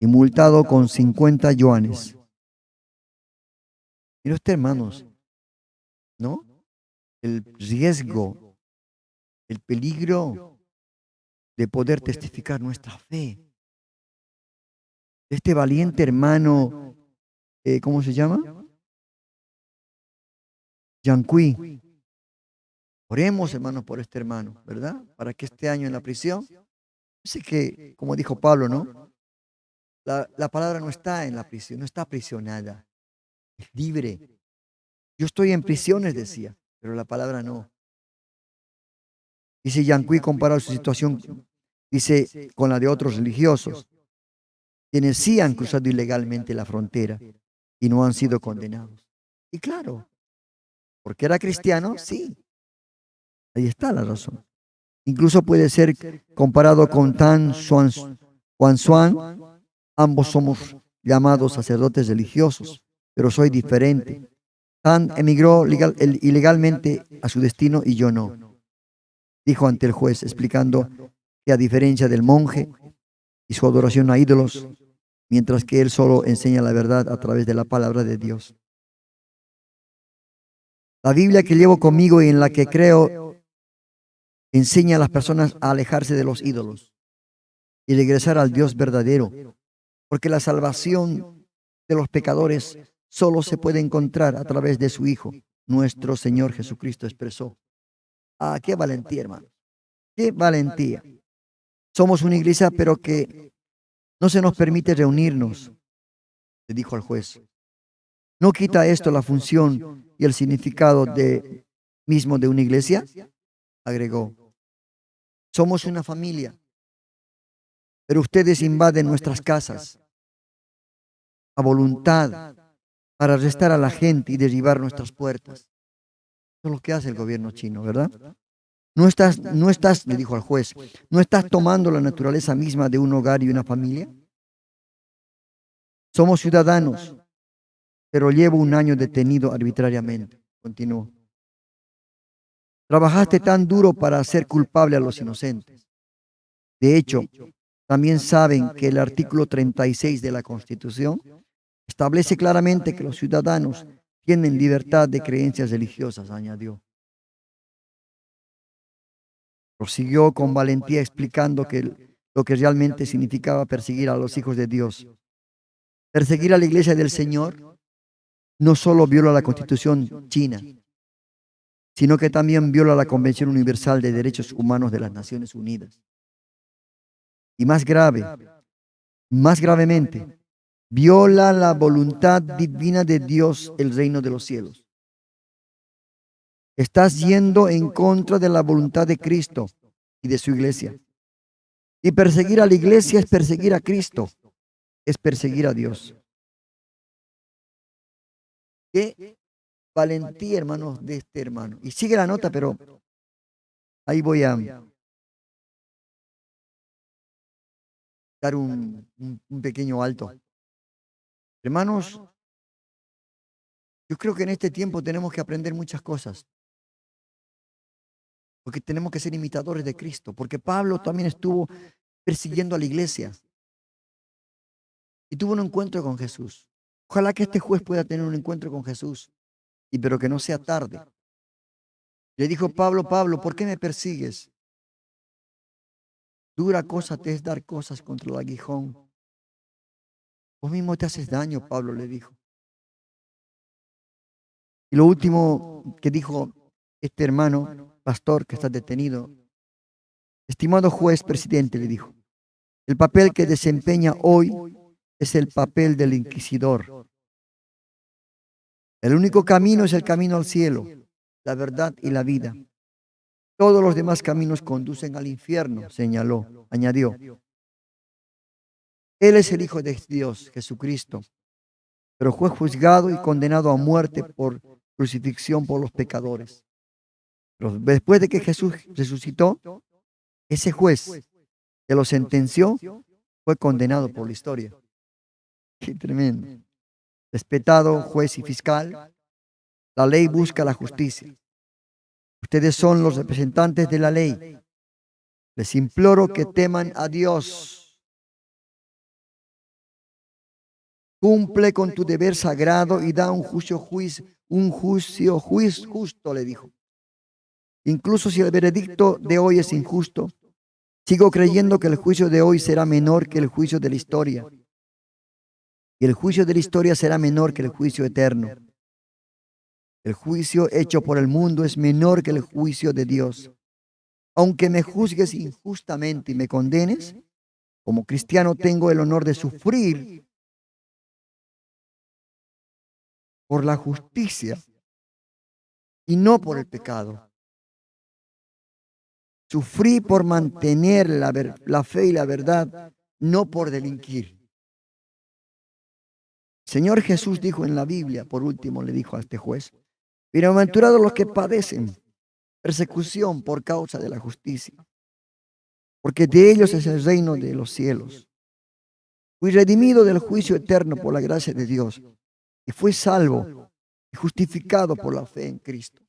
y multado con 50 yuanes. Mire usted, hermanos, ¿no? El riesgo, el peligro de poder testificar nuestra fe. Este valiente hermano, ¿cómo se llama? Yanqui. Oremos, hermanos, por este hermano, ¿verdad? Para que este año en la prisión, sé que, como dijo Pablo, ¿no? La palabra no está en la prisión, no está aprisionada, es libre. Yo estoy en prisiones, decía, pero la palabra no. Dice Yanqui, comparado su situación, dice, con la de otros religiosos, quienes sí han cruzado ilegalmente la frontera y no han sido condenados. Y claro, porque era cristiano, sí. Ahí está la razón. Incluso puede ser comparado con Tan Juan Xuan. Ambos somos llamados sacerdotes religiosos, pero soy diferente. Tan emigró ilegalmente a su destino y yo no. Dijo ante el juez, explicando que a diferencia del monje y su adoración a ídolos, mientras que él solo enseña la verdad a través de la palabra de Dios. La Biblia que llevo conmigo y en la que creo enseña a las personas a alejarse de los ídolos y regresar al Dios verdadero, porque la salvación de los pecadores solo se puede encontrar a través de su Hijo, nuestro Señor Jesucristo expresó. Ah, qué valentía, hermano. Qué valentía. Somos una iglesia, pero que no se nos permite reunirnos, le dijo al juez. ¿No quita esto la función y el significado mismo de una iglesia? Agregó. Somos una familia, pero ustedes invaden nuestras casas a voluntad para arrestar a la gente y derribar nuestras puertas. Eso es lo que hace el gobierno chino, ¿verdad? No estás, le dijo al juez, ¿no estás tomando la naturaleza misma de un hogar y una familia? Somos ciudadanos, pero llevo un año detenido arbitrariamente, continuó. Trabajaste tan duro para hacer culpable a los inocentes. De hecho, también saben que el artículo 36 de la Constitución establece claramente que los ciudadanos tienen libertad de creencias religiosas, añadió. Prosiguió con valentía explicando lo que realmente significaba perseguir a los hijos de Dios. Perseguir a la iglesia del Señor no solo viola la Constitución china, sino que también viola la Convención Universal de Derechos Humanos de las Naciones Unidas. Y más gravemente, viola la voluntad divina de Dios, el reino de los cielos. Estás yendo en contra de la voluntad de Cristo y de su iglesia. Y perseguir a la iglesia es perseguir a Cristo, es perseguir a Dios. Qué valentía, hermanos, de este hermano. Y sigue la nota, pero ahí voy a dar un pequeño alto. Hermanos, yo creo que en este tiempo tenemos que aprender muchas cosas. Porque tenemos que ser imitadores de Cristo. Porque Pablo también estuvo persiguiendo a la iglesia. Y tuvo un encuentro con Jesús. Ojalá que este juez pueda tener un encuentro con Jesús. Pero que no sea tarde. Le dijo Pablo, ¿por qué me persigues? Dura cosa te es dar cosas contra el aguijón. Vos mismo te haces daño, Pablo le dijo. Y lo último que dijo este hermano, pastor que está detenido, estimado juez presidente, le dijo, el papel que desempeña hoy es el papel del inquisidor. El único camino es el camino al cielo, la verdad y la vida. Todos los demás caminos conducen al infierno, señaló, añadió. Él es el Hijo de Dios, Jesucristo, pero fue juzgado y condenado a muerte por crucifixión por los pecadores. Pero después de que Jesús resucitó, ese juez que lo sentenció fue condenado por la historia. Qué tremendo. Respetado juez y fiscal, la ley busca la justicia. Ustedes son los representantes de la ley. Les imploro que teman a Dios. Cumple con tu deber sagrado y da un juicio justo, le dijo. Incluso si el veredicto de hoy es injusto, sigo creyendo que el juicio de hoy será menor que el juicio de la historia. Y el juicio de la historia será menor que el juicio eterno. El juicio hecho por el mundo es menor que el juicio de Dios. Aunque me juzgues injustamente y me condenes, como cristiano tengo el honor de sufrir por la justicia y no por el pecado. Sufrí por mantener la fe y la verdad, no por delinquir. Señor Jesús dijo en la Biblia, por último le dijo a este juez, bienaventurados los que padecen persecución por causa de la justicia, porque de ellos es el reino de los cielos. Fui redimido del juicio eterno por la gracia de Dios y fui salvo y justificado por la fe en Cristo.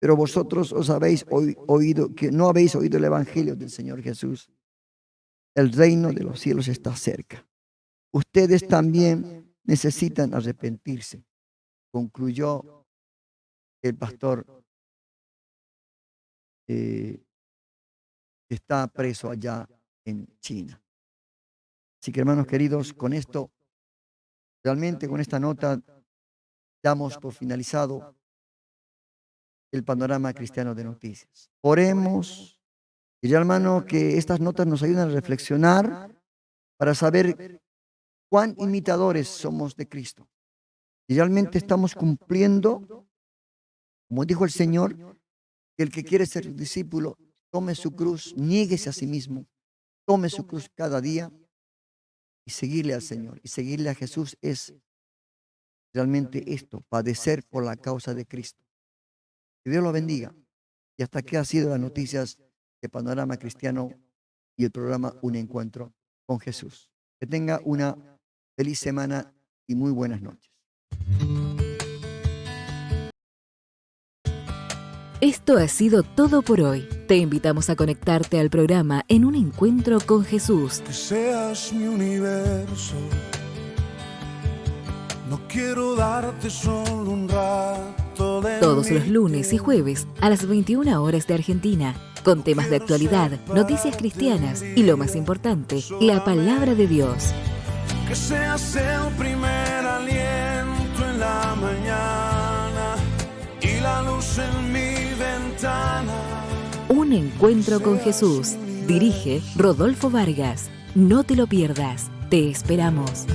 Pero vosotros os habéis oído que no habéis oído el evangelio del Señor Jesús. El reino de los cielos está cerca. Ustedes también necesitan arrepentirse, concluyó el pastor que está preso allá en China. Así que, hermanos queridos, con esto, realmente con esta nota, damos por finalizado el panorama cristiano de noticias. Oremos, y ya, hermano, que estas notas nos ayuden a reflexionar para saber cuán imitadores somos de Cristo. Y realmente estamos cumpliendo, como dijo el Señor, que el que quiere ser discípulo, tome su cruz, niéguese a sí mismo, tome su cruz cada día y seguirle al Señor. Y seguirle a Jesús es realmente esto, padecer por la causa de Cristo. Que Dios lo bendiga. Y hasta aquí ha sido las noticias de Panorama Cristiano y el programa Un Encuentro con Jesús. Que tenga una feliz semana y muy buenas noches. Esto ha sido todo por hoy. Te invitamos a conectarte al programa En un Encuentro con Jesús. Que seas mi universo. No quiero darte solo un rato de Todos los mi lunes y tiempo. jueves a las 21 horas de Argentina, con temas de actualidad, noticias cristianas y lo más importante, la palabra de Dios. Que seas el primer aliento en la mañana y la luz en mi ventana. Un Encuentro con Jesús. Dirige Rodolfo Vargas. No te lo pierdas. Te esperamos.